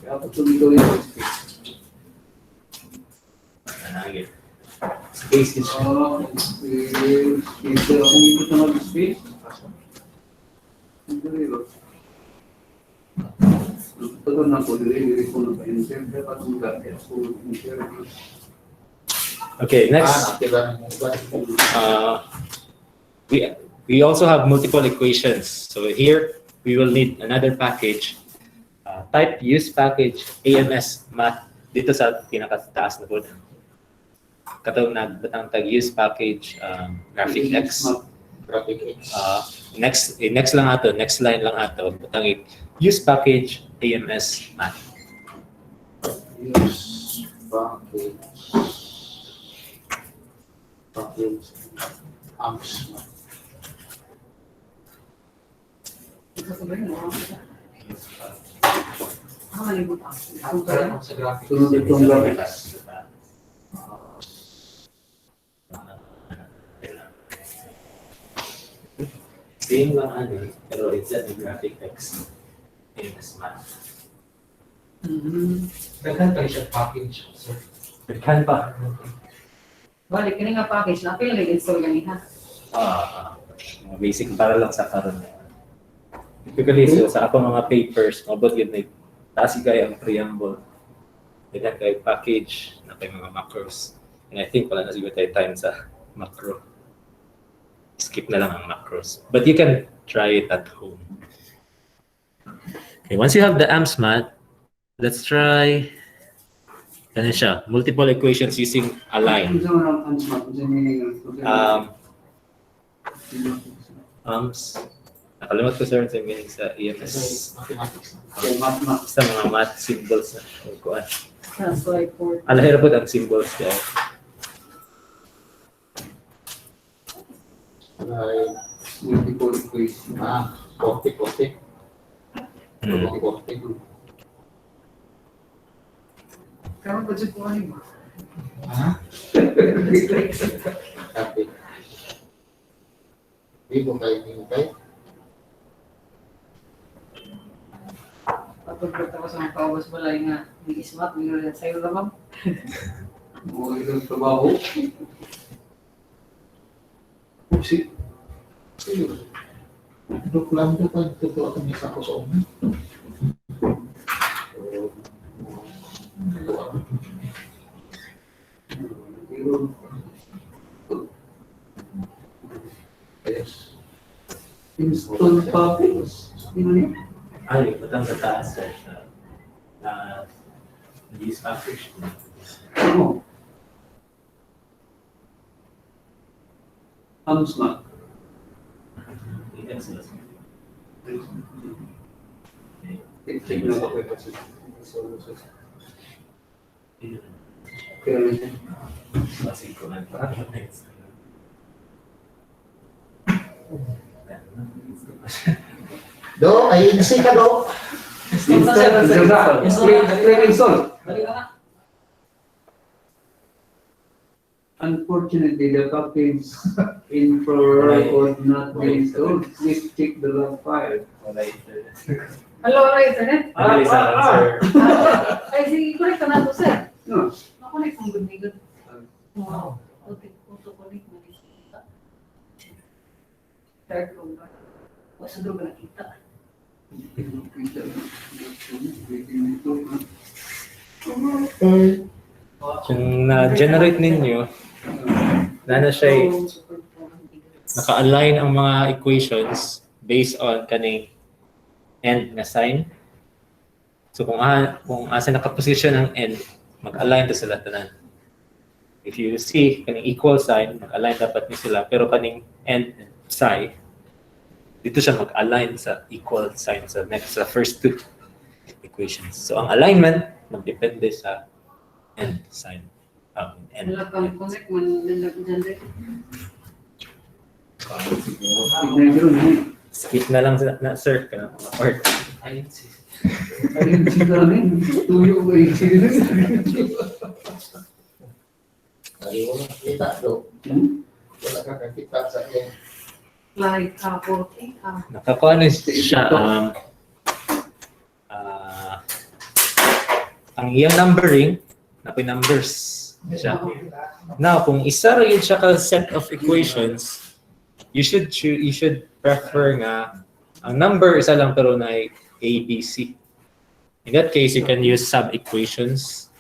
Kaya ako tumito yung space. Anagin. Space is Space, ako yung ito na space. Hindi rin. Tagal na po, dili ko na pa-enter. Dapat kung gagawin ako enter. Okay, next. We also have multiple equations. So here we will need another package. Type use package AMS math dito sa pinakataas na po. Katong nagbatang tag use package graphic X. Next lang ato, next line lang ato. Batang use package AMS math. Use package. Package. AMS. sa sobrang mo. Malibutan. Sa graphics. Sunod itong graphics. Same lang ano, pero it's a graphic text in Smart. Daghan pa siya package. So, Kan pa. Balik, kini nga package na. Pila nag-install ganiha. Mga basic para lang sa karon. Typically, so, sa ako mga papers, mabot yun na taas kaya ang preamble. Daghan kay package na kay mga macros. And I think wala na siguro tayo time sa macro. Skip na lang ang macros. But you can try it at home. Okay, once you have the AMSMAT, let's try ano siya, multiple equations using align. Nakalimot ko sir sa meaning sa EMS. mathematics. Basta mga math symbols na. Kuan. Translate for. Alahira po ang symbols kaya. Like, Multiple equation. 40. Karon ba jud ko ani ba? Tapi, ibu kayak ini kayak Pagod ka tapos ang kaubos balay nga. Hindi smart, hindi rin sa'yo lamang. Mga ilang trabaho. si duduk lantai kan itu akan bisa kosong. Yes. Install package. Ini Ay, batang sa taas sir. Na use package. ano? AMSMAT. Tignan ko kayo kasi. Kaya Basic ko lang para next. Do, ay nasi ka do. install. Balik ka na. Unfortunately, the package infrared could not be installed. Please check the log file. Wala internet. Hello, right, internet? Mabilis na lang sir. Ay, sige, correct na to, sir. No. Nakonect ang good na good. Wow. Auto-connect na nakikita. Third room ba? Wasa doon ba nakita? Kung na-generate ninyo, na siya naka-align ang mga equations based on kaning end na sign. So kung asa naka-position ang end, mag-align to sila tanan. If you see kaning equal sign, mag-align dapat ni sila. Pero kaning end and psi, dito siya mag-align sa equal sign sa next sa first two equations. So ang alignment magdepende sa end sign. End. Wala kang connect man nilagyan din. Skip na lang na sir ka na part. Ayun sila rin. Tuyo ko yung sila. Ay, wala kita do. Wala ka kita sa iyo. Like, 40. Nakakuha siya ang iyang numbering na numbers siya. Now, kung isa rin siya ka set of equations, you should prefer nga ang number isa lang pero na A, B, C. In that case, you can use sub-equations.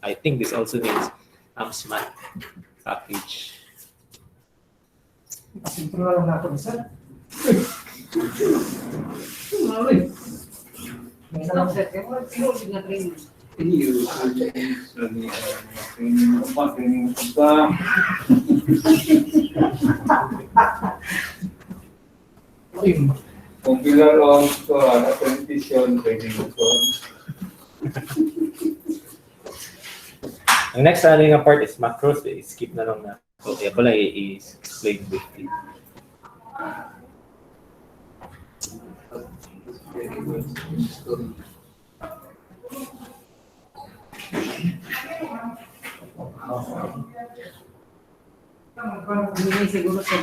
I think this also needs AMSMAT package. Sintro na lang natin, sir. May Stop nalang set. Kaya mo, pinulog na training. Popular on apprenticeship training. Ang next nga part is macros. Skip na lang na. Okay, ako lang i-explain briefly. Hindi siguro sa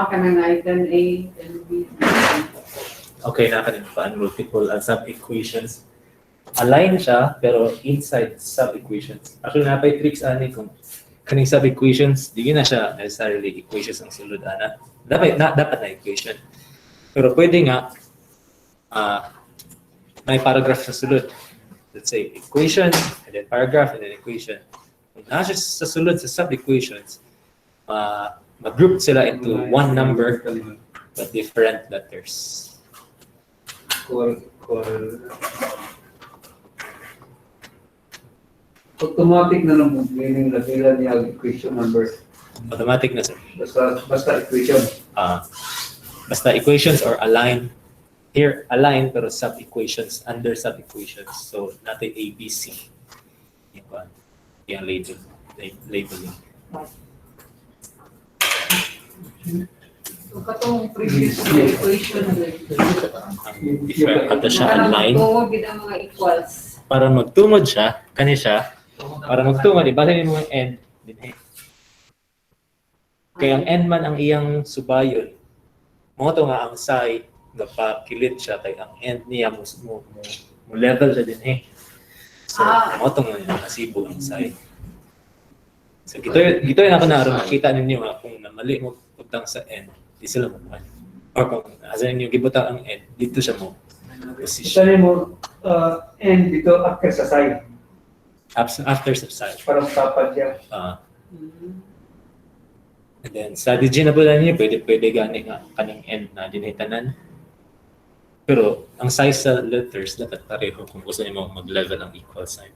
kanang item A and B. Okay, nakanin pa ang multiple sub-equations. Align siya, pero inside sub-equations. Actually, napay tricks ani kung kaning sub-equations, di na siya necessarily equations ang sulod, ana. Dapat na equation. Pero pwede nga, may paragraph sa sulod. Let's say, equation, and then paragraph, and then equation. Kung nasa sa sulod sa sub-equations, mag-group sila into one number, but different letters. Automatic na lang kung meaning na nila niya equation number. Automatic na, sir. Basta equation. Basta equations or align. Here, align pero sub-equations, under sub-equations. So, natin A, B, C. Yung labeling. So, katong previous equation na Different kata siya para align. magtungod gid ang mga equals. Para magtungod siya, kani siya. Para magtungod, ibalhin mo yung end. Kaya ang end man ang iyang subayon. Mo to nga ang side, napakilit siya kay ang end niya mo level siya din eh. So, mo to nga yung nasibo ang side. So, gito yung ako naroon, makita ninyo nga kung namali mo pagtang sa end, di sila mo. Or kung asa ninyo gibutang ang end, dito siya mo. Isa mo, and dito after sa side. After sa side. Parang tapad siya. And then, strategy na po ninyo, pwede gani nga kaning end na dinhitanan. Pero, ang size sa letters, dapat pareho kung gusto niyo mag-level ang equal sign.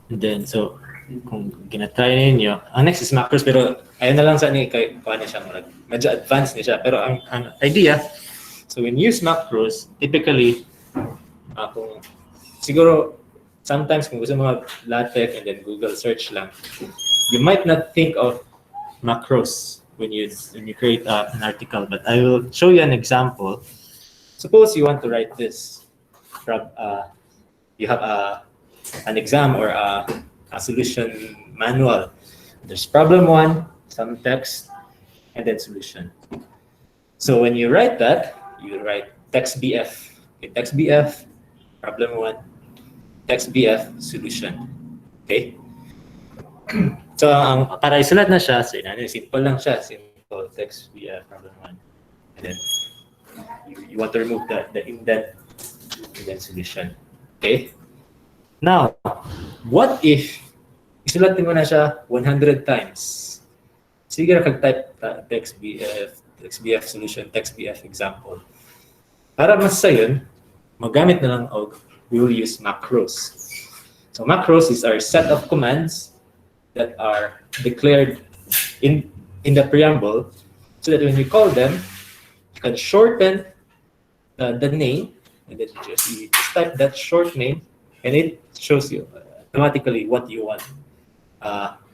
And then, so, kung ginatry ninyo, ang next is macros, pero ayun na lang sa ni kay paano siya medyo advanced niya siya. Pero ang idea, so when you use macros, typically, kung siguro, sometimes kung gusto mo mag-LaTeX and then Google search lang, you might not think of macros when you create an article, but I will show you an example. Suppose you want to write this from you have an exam or a solution manual. There's problem 1, some text, and then solution. So when you write that, you write text BF. Okay, text BF, problem 1, text BF, solution. Okay? So, para isulat na siya, so simple lang siya. Simple text BF, problem 1. And then, you want to remove the indent, and then solution. Okay? Now, what if isulat mo na siya 100 times? Sige na kag-type text BF solution, text BF example. Para mas sa yun, magamit na lang we will use macros. So macros is our set of commands that are declared in the preamble, so that when you call them, you can shorten the name, and then you just type that short name, and it shows you automatically what you want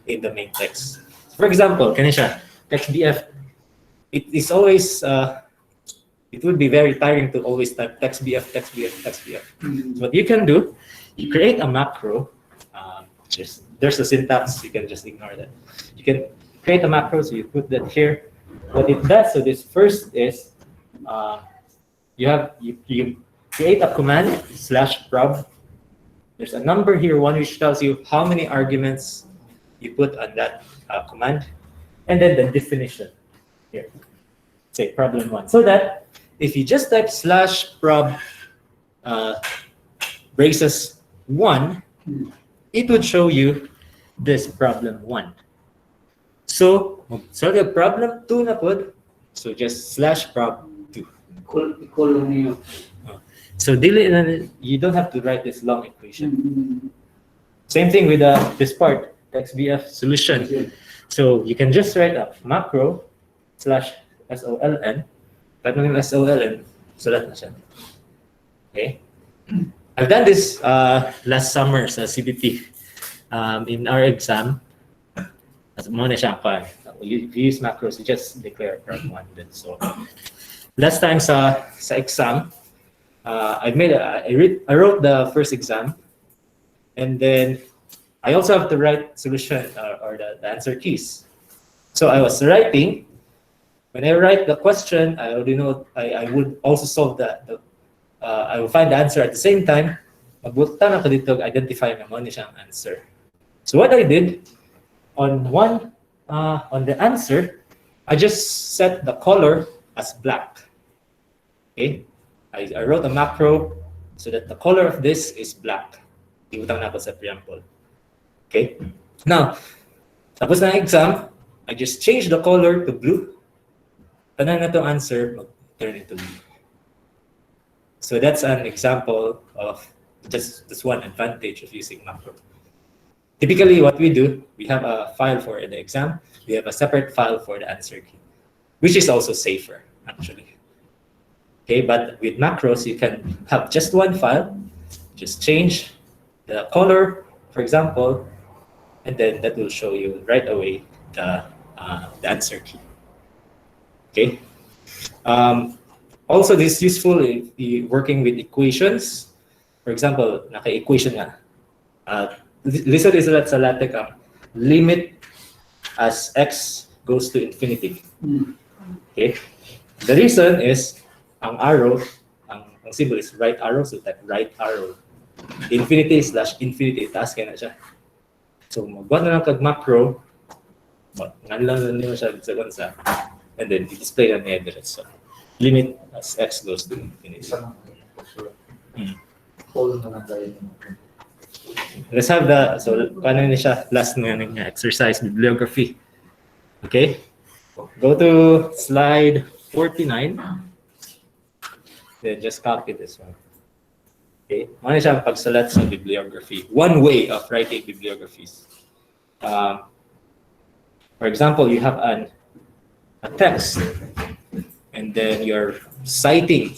in the main text. For example, kanisha text BF. It is always it would be very tiring to always type text BF, text BF, text BF. So what you can do, you create a macro. There's a syntax, you can just ignore that. You can create a macro, so you put that here. What it does, so this first is you create a command /prob. There's a number here, one which tells you how many arguments you put on that command, and then the definition here. Say problem 1. So that if you just type /prob braces 1, it would show you this problem 1. So the problem 2 na pod, so just /prob 2. Equal niyo. So you don't have to write this long equation. Same thing with this part, text BF solution. So you can just write a macro /soln. Type mo yung SOLN, sulat na siya. Okay? I've done this last summer sa CBT in our exam. As mo na siya pa. If you use macros, you just declare part 1. Then so last time sa exam, I wrote the first exam, and then I also have to write solution or the answer keys. So I was writing. When I write the question, I already know I would also solve I will find the answer at the same time. Magbutang ako dito, identify na mo ni siyang answer. So what I did on the answer, I just set the color as black. Okay, I wrote a macro so that the color of this is black. Ibutang na ako sa preamble. Okay, now tapos na exam, I just change the color to blue. Tanan na itong answer, mag-turn into blue. So that's an example of just one advantage of using macro. Typically, what we do, we have a file for the exam, we have a separate file for the answer key, which is also safer, actually. Okay, but with macros, you can have just one file, just change the color, for example, and then that will show you right away the answer key. Okay. Also, this is useful if you're working with equations. For example, naka-equation nga. Listen is that sa LaTeX limit as x goes to infinity. Okay. The reason is ang arrow, ang symbol is right arrow, so type right arrow. Infinity slash infinity, taas kaya na siya. So magbuhat na lang kag macro, ngan lang nyo siya sa and then display on the address. So limit as x goes to infinity. Let's have paano niya siya last na exercise bibliography. Okay, go to slide 49. Then just copy this one. Okay, ano siya ang pagsalat sa bibliography. One way of writing bibliographies. For example, you have a text, and then you're citing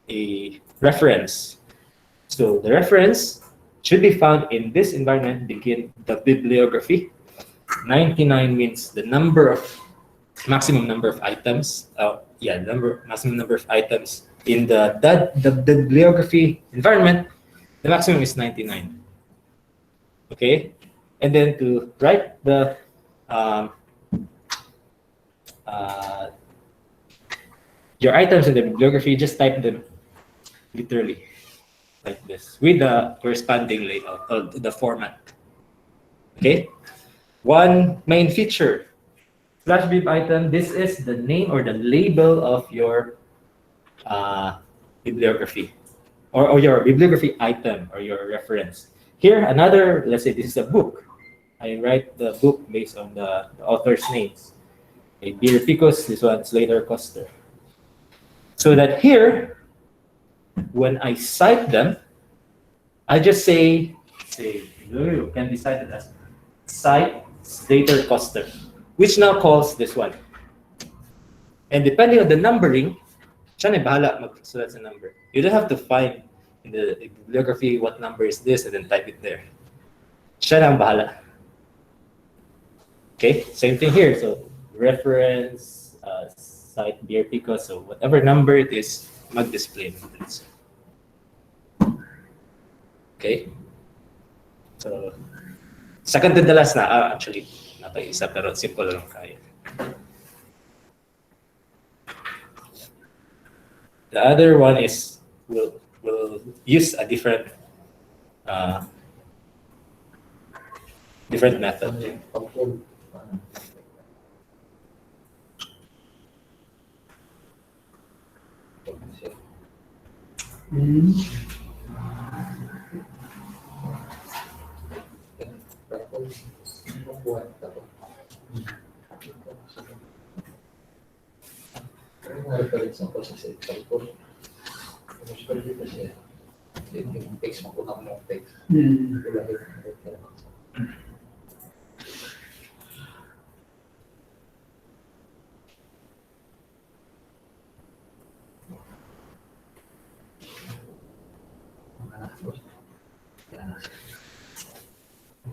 a reference. So the reference should be found in this environment, begin the bibliography. 99 means the maximum number of items. Maximum number of items in the bibliography environment. The maximum is 99. Okay, and then to write the your items in the bibliography, just type them literally like this with the corresponding layout or the format. Okay, one main feature, slash bib item, this is the name or the label of your bibliography or your bibliography item or your reference. Here, another, let's say this is a book. I write the book based on the author's names. Okay, Beer Picos, this one's later Coster. So that here, when I cite them, I just say can be cited as cite later Coster, which now calls this one. And depending on the numbering, siya na bahala magsulat sa number. You don't have to find in the bibliography what number is this and then type it there. Siya na ang bahala. Okay, same thing here. So reference, cite Beer Picos, so whatever number it is, mag-display mo. Okay, so second to the last na actually isa pero simple lang kaya. The other one is we'll use a different method.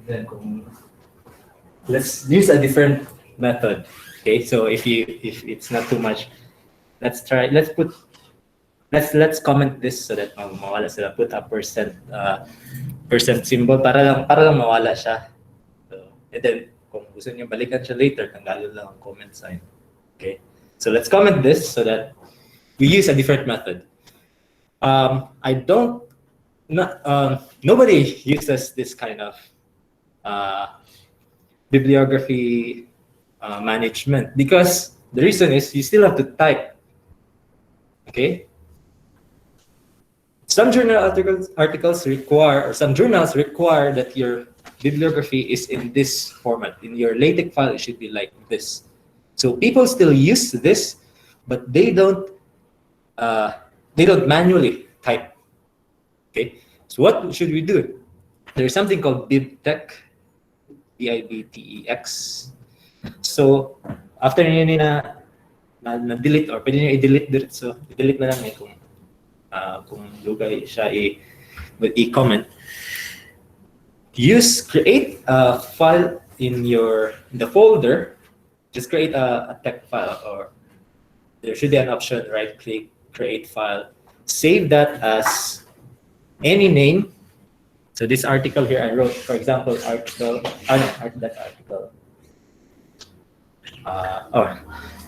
Then kung let's use a different method. Okay, so if it's not too much, let's comment this so that mawala sila. Put a percent symbol para lang mawala siya. So, and then kung gusto niyo balikan siya later, tanggalin lang ang comment sign. Okay, so let's comment this so that we use a different method. I don't not nobody uses this kind of bibliography management because the reason is you still have to type. Okay. Some articles require, or some journals require that your bibliography is in this format. In your LaTeX file, it should be like this. So people still use this, but they don't manually type. Okay. So what should we do? There's something called BibTeX, BIBTEX. So after nyo na delete or pwede nyo i-delete diretso, i-delete na lang kung lugay siya i-comment. Create a file in the folder. Just create a text file, or there should be an option, right click, create file, save that as any name. So this article here I wrote, for example, article.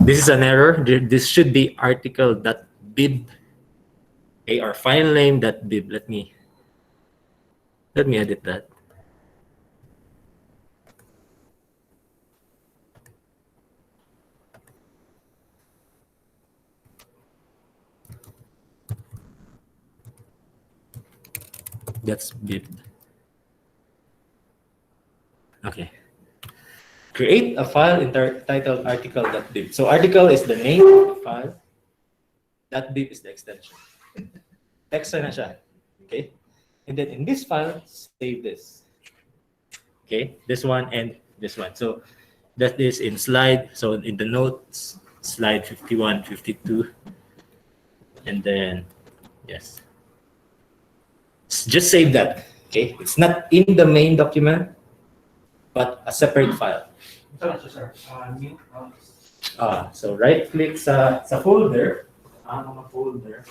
This is an error. This should be article.bib. Okay, or file name.bib. Let me edit that. That's bib. Okay. Create a file titled article.bib. So article is the name of the file. .bib is the extension. Text na siya. Okay? And then in this file, save this. Okay? This one and this one. So that is in slide. So in the notes, slide 51, 52. And then, yes. Just save that. Okay? It's not in the main document, but a separate file. So right click sa folder. Folder.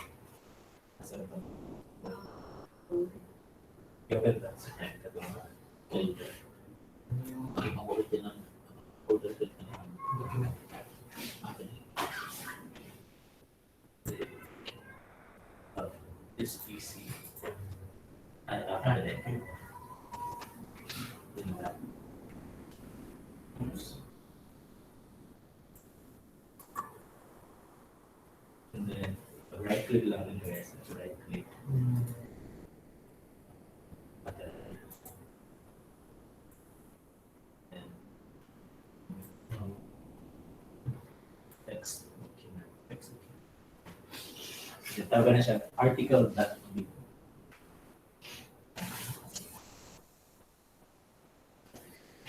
This PC. And then right click lang in the rest. Right click. Text document. Tawag na siya article.bib.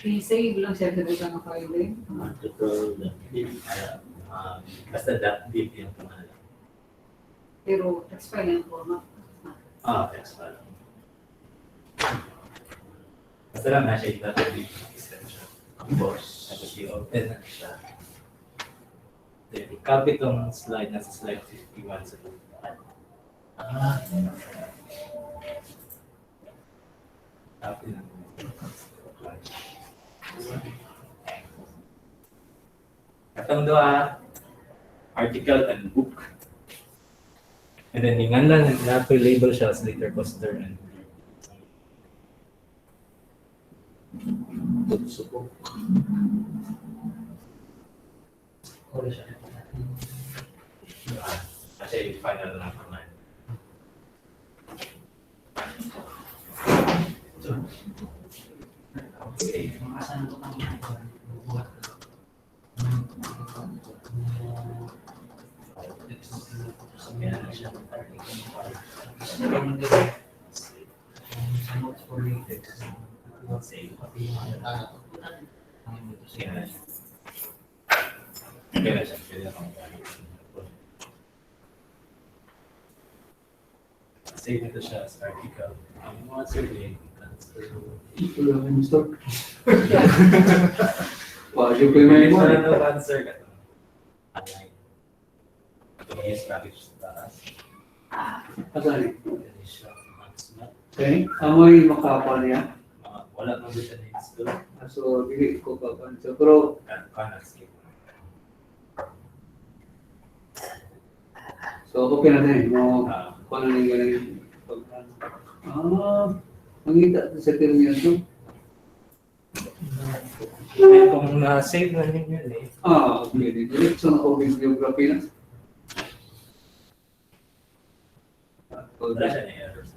I-save lang siya sa isang file. Article.bib. Basta .bib yung pangalan. Pero text file yung format. Text file. Basta lang na siya .bib extension. Tapos i-open na siya. Then, i-copy itong slide, nasa slide 51 sa loob. Copy na. Katong doa, article and book. And then, yung lang label siya as later poster and book. Siya. Kasi final na command. Okay. Save nito siya as article. Ang mga survey, Ito lang yung stock. Pwede ko yung may mo. answer ka. Align. Yes, graphics taas. Kasali. Okay, amoy makapal niya. Wala nang bisa na install. So, dili ko kapan. So, pero, Kanan skip. so okay na din. No, kung ano yung ganun. Mangita sa term yun to. Kung na-save na yun yun eh. Okay. Direction of bibliography na. Wala siya na errors.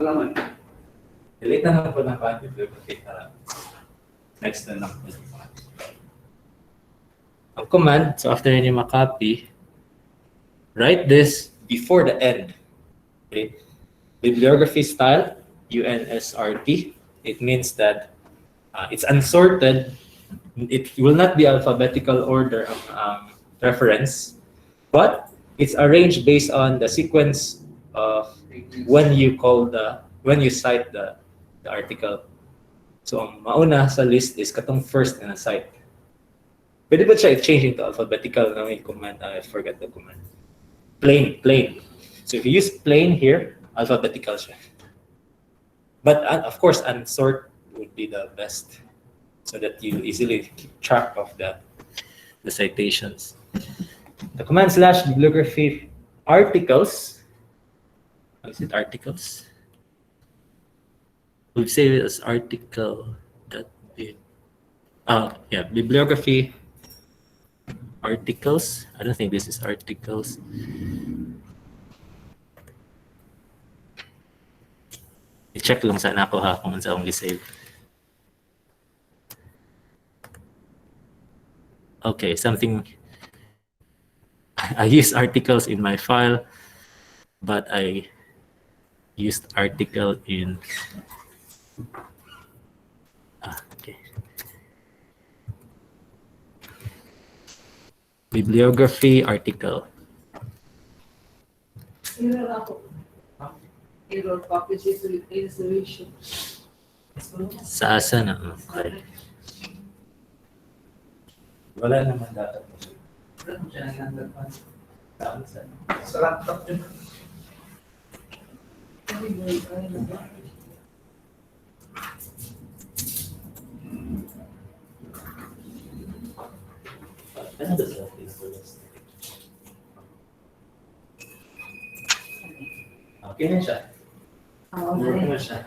Wala man. Delete na lang po ng content bibliography para next na lang po. Ang command, so after yun yung makopy, write this before the end. Okay? Bibliography style, UNSRT. It means that it's unsorted. It will not be alphabetical order of reference, but it's arranged based on the sequence of when you cite the article. So ang mauna sa list is katong first na cite. Pwede ba siya i-change into alphabetical na may command? I forgot the command. Plain. So if you use plain here, alphabetical siya. But of course, unsort would be the best so that you easily keep track of the citations. The command / bibliography articles. Is it articles? We'll save it as article. Bibliography articles. I don't think this is articles. I-check lang sana ako ha kung saan akong save. Okay, something. I use articles in my file, but I used article in. Okay. Bibliography article. Error ako. Error package installation. Sa asa na? Okay. Wala naman data po. Ano siya nang Sa laptop yun. Ano ba sa okay na siya. Okay na siya.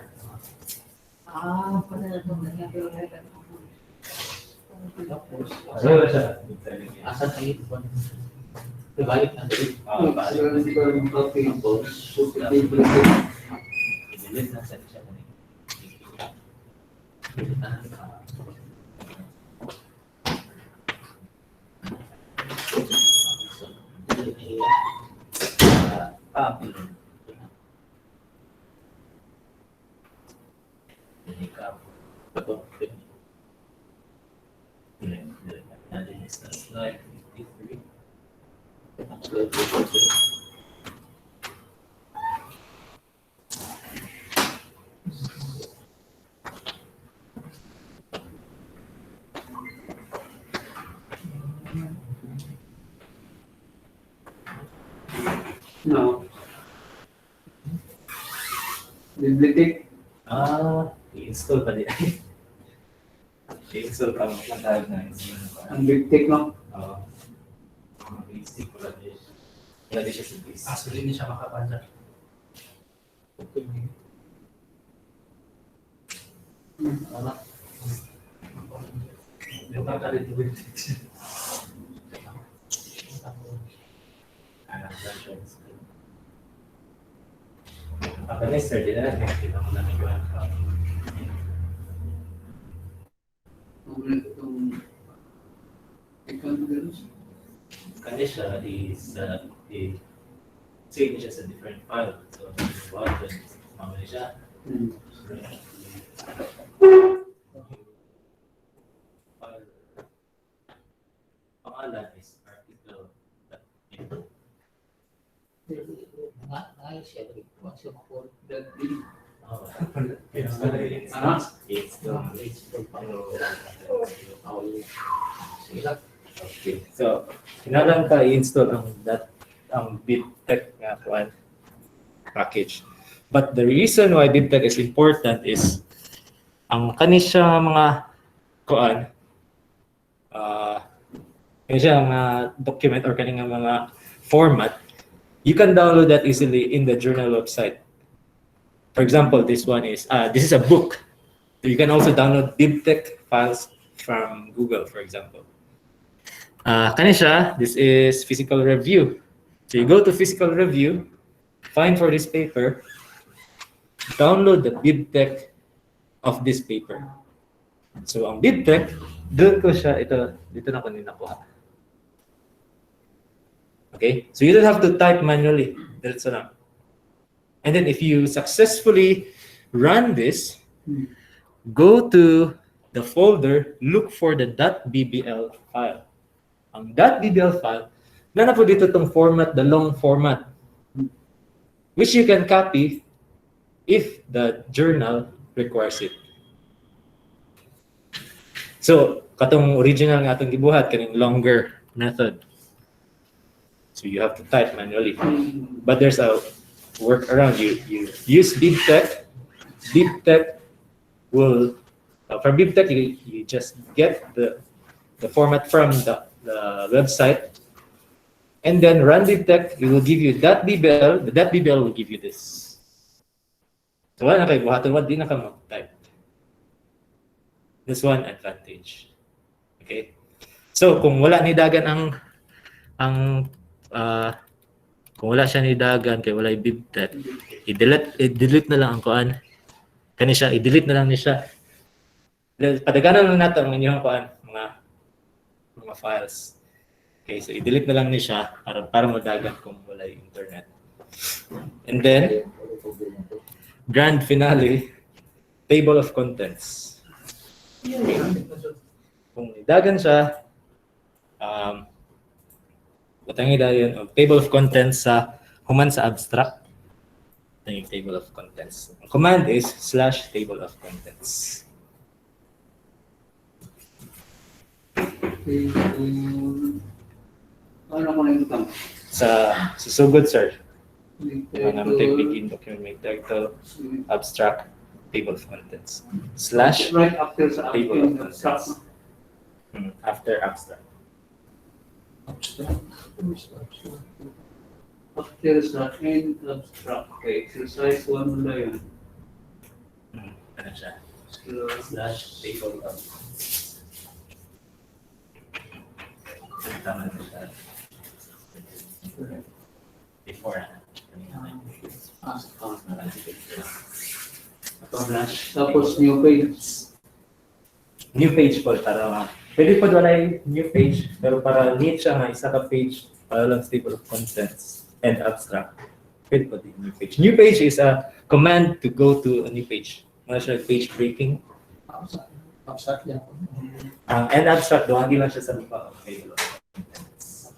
Pwede na itong nangyari. Ano ba siya? Asa tayo ito? Balik na tayo. I-delete na siya. Slide 53. No. Bibliothèque. I-install pa din. I-install pa mo. Natawag na install. Ang bibliothèque, no? Oo. I-stick ko lang din. Lagi siya sa base. So hindi siya makapanda. Yung makakalitiwid. Ako na sir, din na kita mo na nagawa ka. Kanya siya is save siya sa different file. So, mamali siya. Pangalan is article. Ayos siya. Huwag siya makulit. Okay. So, kailangan ka i-install ang BibTeX nga kuan package. But the reason why BibTeX is important is ang kani siya mga kuan kani siya mga document or kani nga mga format, you can download that easily in the journal website. For example, this is a book. So you can also download BibTeX files from Google, for example. Kani siya, this is physical review. So you go to physical review, find for this paper, download the BibTeX of this paper. So ang BibTeX, doon ko siya, dito na ko nakuha. Okay, so you don't have to type manually. Diretso lang. And then if you successfully run this, go to the folder, look for the .bbl file. Ang .bbl file, na po dito itong format, the long format, which you can copy if the journal requires it. So, katong original nga itong gibuhat, kaning longer method. So you have to type manually. But there's a workaround. You use BibTeX. BibTeX will, from BibTeX, you just get the format from the website, and then run BibTeX. It will give you .bbl. The .bbl will give you this. So wala na kayo buhaton, wala di na ka mag-type. This one advantage. Okay. So kung wala ni dagan kung wala siya ni dagan kay wala BibTeX, i-delete na lang ang kuan. Kani siya, i-delete na lang ni siya. Padaganan lang nato ang inyong kuan, mga files. Okay, so i-delete na lang ni siya para madagan kung wala internet. And then grand finale, table of contents. Kung idagan siya, patangin dayon og table of contents sa human sa abstract. Ito yung table of contents. Ang command is /table of contents. Ano ko na yung tama? Sa sugod, sir. Take begin document make title abstract table of contents / Right after sa table of abstract. contents. After abstract. After sa end abstract. Okay, exercise 1 mo na yun. Ano siya? / table of tama na siya. Before Tapos new page. New page po para pwede po wala new page pero para neat siya nga isa ka page para lang table of contents and abstract. Pwede po din new page. New page is a command to go to a new page. Wala siya page breaking. Abstract yan. And abstract doon, hindi lang siya sa mukha of table of contents.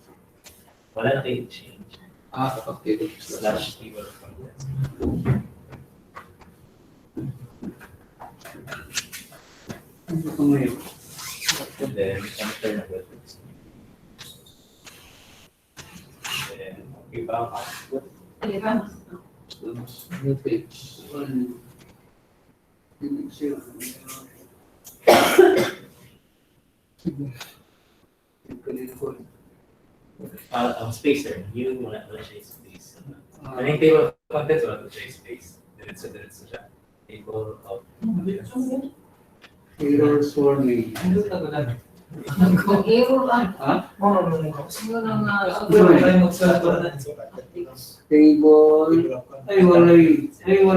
Wala na kayo change. Okay. / table of contents. Ano ko ngayon? And then enter na ba? Then iba ang output. New page. Ang spacer, yun wala siya space. Yung table of contents, wala siya space. Diretso siya. Table of Errors warning. Kung error lang. Ha? Siguro nga. Table. Ay, wala yung space.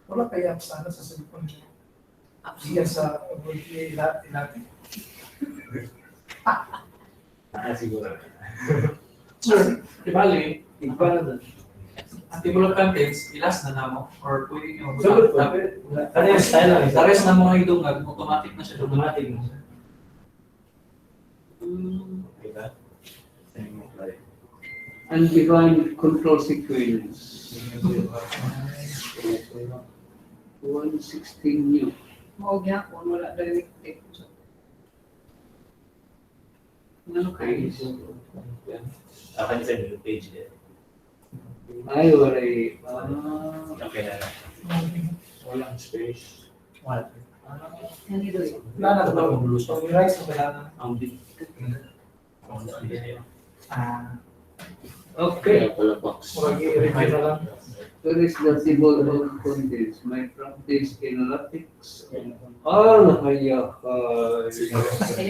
Wala kaya sana sa cellphone niya. Iya sa word natin. siguro. Sir, di bali, iba na doon. ang table of contents, ilas na namo or pwede nyo Sulod po. mag-update. Ano yung style lang? Sa rest na mga idungag, automatic na siya. Automatic na siya. Okay ba? Same apply. Undefined control sequence. 116 new. Mao gyapon wala direct. Ano kayo? Akan sa new page din. Ay, wala Okay na lang. walang space. Wala. Hindi doy. Wala na ito ba? Summarize o kailangan? Ang big. Okay. Kaya pala box. Mag-i-review na lang. Where is the table of contents? My practice in LaTeX. Hayah. Ay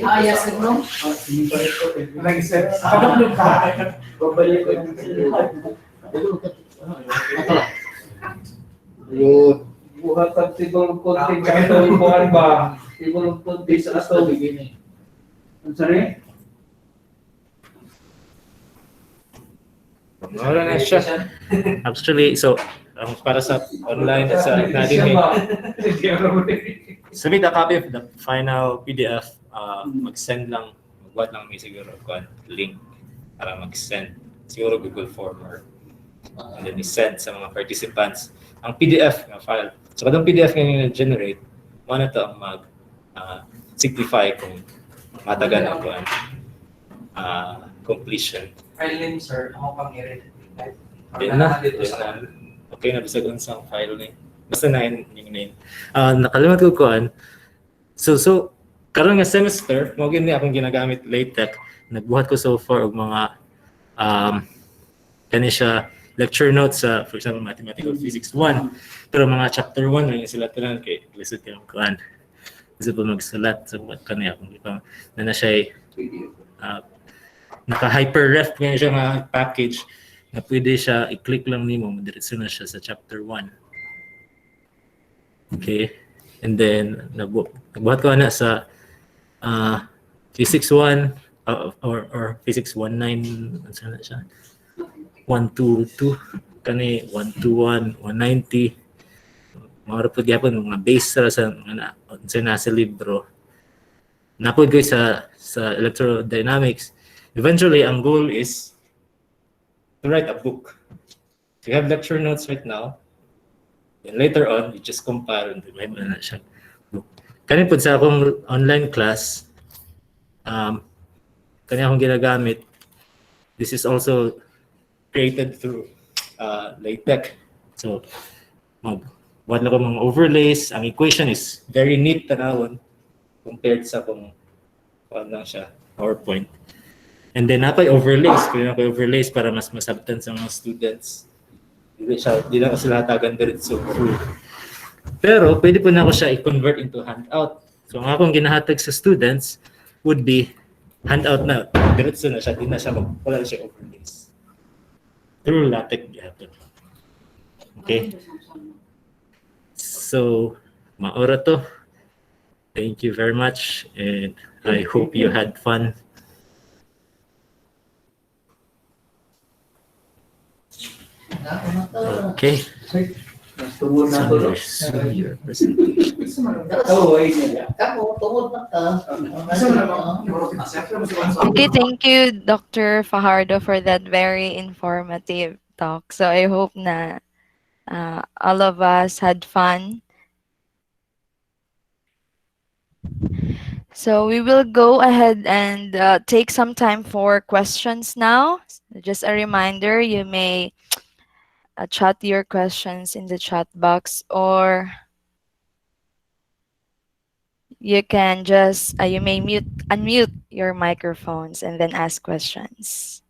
haya siguro. Nag-set. Nakaduplo ka. Babalik ko yung Yun. buhat ang table of contents. Ito buhat ba? Table of contents sa ato. Ang sorry? Wala na siya. Actually, so, para sa online at sa natin, submit a copy of the final PDF. Mag-send lang, mag-what lang may siguro link para mag-send. Siguro Google Form or and then i-send sa mga participants ang PDF na file. So, kadang PDF nga yung generate, na to ang mag-signify kung matagal ang completion. File name, sir. Ako pang i-read. Yan na. Okay na bisag unsang file ni. Basta na yung name. Nakalimutan ko kuan. So karon nga semester, mo gini akong ginagamit LaTeX. Nagbuhat ko so far og mga kani siya lecture notes sa for example Mathematical Physics 1. Pero mga chapter 1 rin sila tanan kay lisod kay kuan. Kasi pa magsulat sa kani akong ipang na siya naka-hyper-ref nga siya nga package na pwede siya i-click lang nimo, madiretso na siya sa chapter 1. Okay? And then, nagbuhat ko na sa Physics 1 or Physics 19, ano na siya? 122, kani 121, 190. Mga po gyapon mga base sa nasa libro. Napod ko sa electrodynamics. Eventually, ang goal is to write a book. So you have lecture notes right now. Then later on, you just compile and may na siya book. Kani po sa akong online class, kani akong ginagamit. This is also created through LaTeX. So, what na ko mga overlays. Ang equation is very neat tanawon compared sa kung lang siya, PowerPoint. And then napay overlays, kaya napay overlays para mas masabtan sa mga students. Di lang sila hatagan diretso through. Pero pwede po na ako siya i-convert into handout. So ang akong ginahatag sa students would be handout na. Diretso na siya, di na siya wala na siya overlays. Through LaTeX gihapon. Okay? So, maora to. Thank you very much and I hope you had fun. Okay. Tungod na to. Summarize your presentation. Wait na. Kamu, tungod na ka. Okay, thank you, Dr. Fajardo, for that very informative talk. So I hope na all of us had fun. So we will go ahead and take some time for questions now. Just a reminder, you may chat your questions in the chat box, or you can just you may unmute your microphones and then ask questions.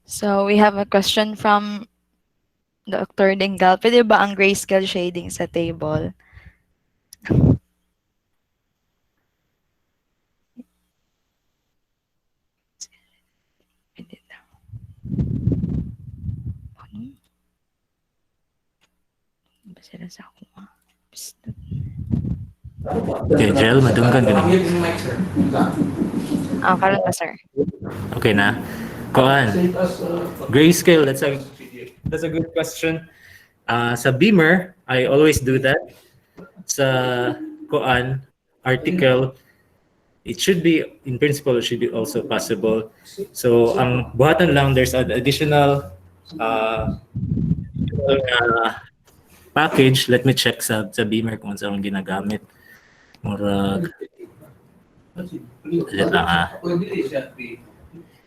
So we have a question from Dr. Dingal. Pwede ba ang grayscale shading sa table? Pwede daw. Ano? Ba sila sa kuha? Okay, Jel, madunggan ka na. Karon ba, sir? Okay na. Kuan. Grayscale, that's a good question. Sa Beamer, I always do that. Sa Kuan article, it should be, in principle, it should be also possible. So, ang buhatan lang, there's an additional package. Let me check sa Beamer kung saan ginagamit. Murag,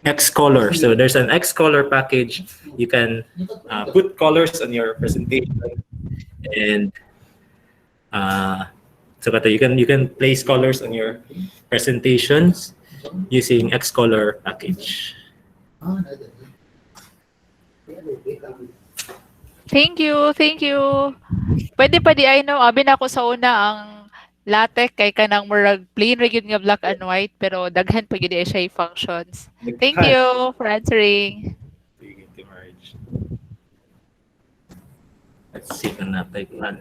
Xcolor. So there's an Xcolor package. You can put colors on your presentation, and so you can place colors on your presentations using Xcolor package. Thank you, thank you. Pwede pa di ay no, abi na ako sa una ang LaTeX kay kanang murag plain ra gyud nga black and white pero daghan pa gyud siya functions. Thank you for answering. Let's see kung napay plan.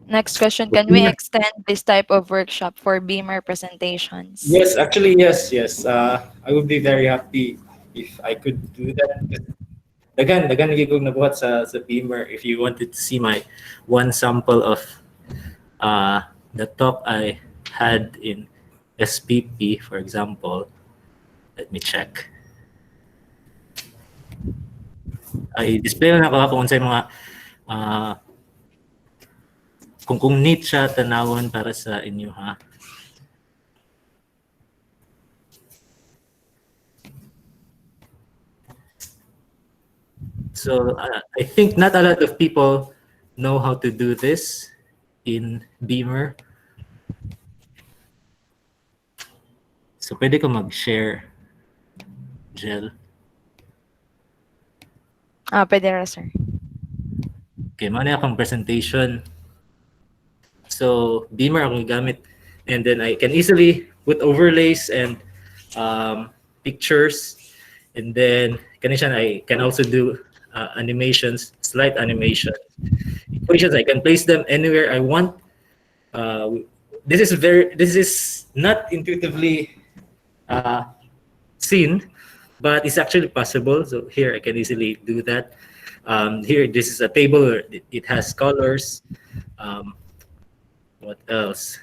Next question, can we extend this type of workshop for Beamer presentations? Yes, actually, yes. I would be very happy if I could do that. Dagan lagi kong nabuhat sa Beamer. If you wanted to see my one sample of the talk I had in SPP, for example, let me check. Ay display na ako kung sa mga kung neat siya tanawon para sa inyo, ha. So I think not a lot of people know how to do this in Beamer. So pwede ko mag-share, Jel. Pwede ra, sir. Okay, muna akong presentation. So Beamer akong gamit, and then I can easily put overlays and pictures, and then I can also do animations, slide animation, equations. I can place them anywhere I want. This is not intuitively seen, but it's actually possible. So here I can easily do that. Here, this is a table where it has colors. What else?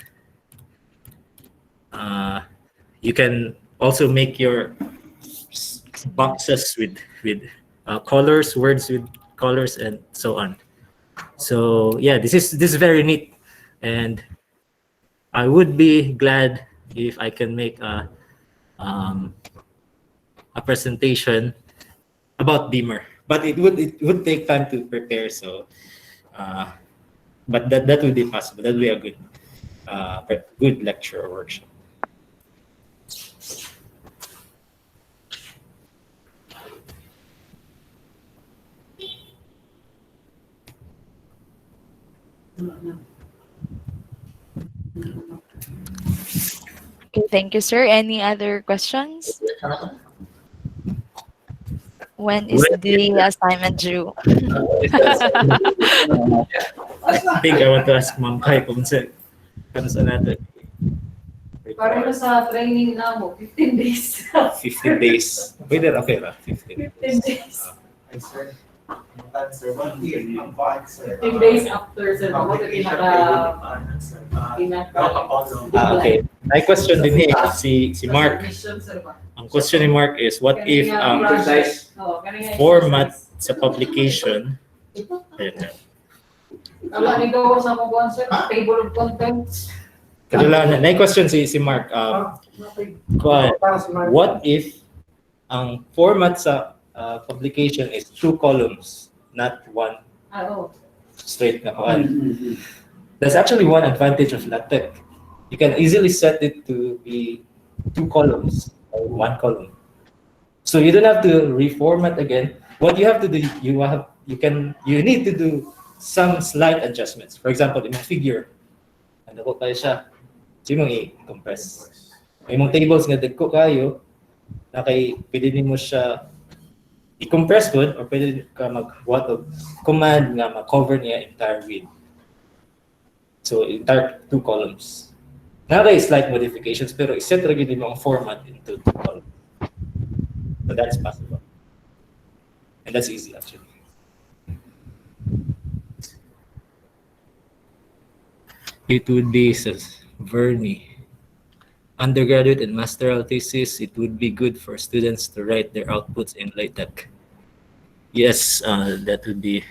You can also make your boxes with colors, words with colors, and so on. So yeah, this is very neat, and I would be glad if I can make a presentation about Beamer, but it would take time to prepare. So, but that would be possible. That would be a good lecture or workshop. Okay, thank you, sir. Any other questions? When is the assignment due? I think I want to ask Ma'am Kai kung saan natin. Para sa training na mo, 15 days. 15 days. Pwede, okay ba? 15 days. 15 days after, sir. Ako ito okay. My question din si Mark. Ang question ni Mark is, what if format sa publication, Wala ni gawa sa mga sir, table of contents. kadalanan, na question si Mark, what if ang format sa publication is 2 columns, not one straight na kuan? There's actually one advantage of LaTeX. You can easily set it to be 2 columns or 1 column. So you don't have to reformat again. What you have to do, you need to do some slight adjustments. For example, in a figure, ano ko kayo siya, so yung i-compress. May mga tables nga dagko kayo, na pwede mo siya i-compress good or pwede ka mag-what of command nga ma-cover niya entire width. So entire 2 columns. Nara slight modifications pero iset ra gyud mo ang format into 2 columns. So that's possible. And that's easy actually. It would be, says Vernie. Undergraduate and masteral thesis, it would be good for students to write their outputs in LaTeX. Yes, that would be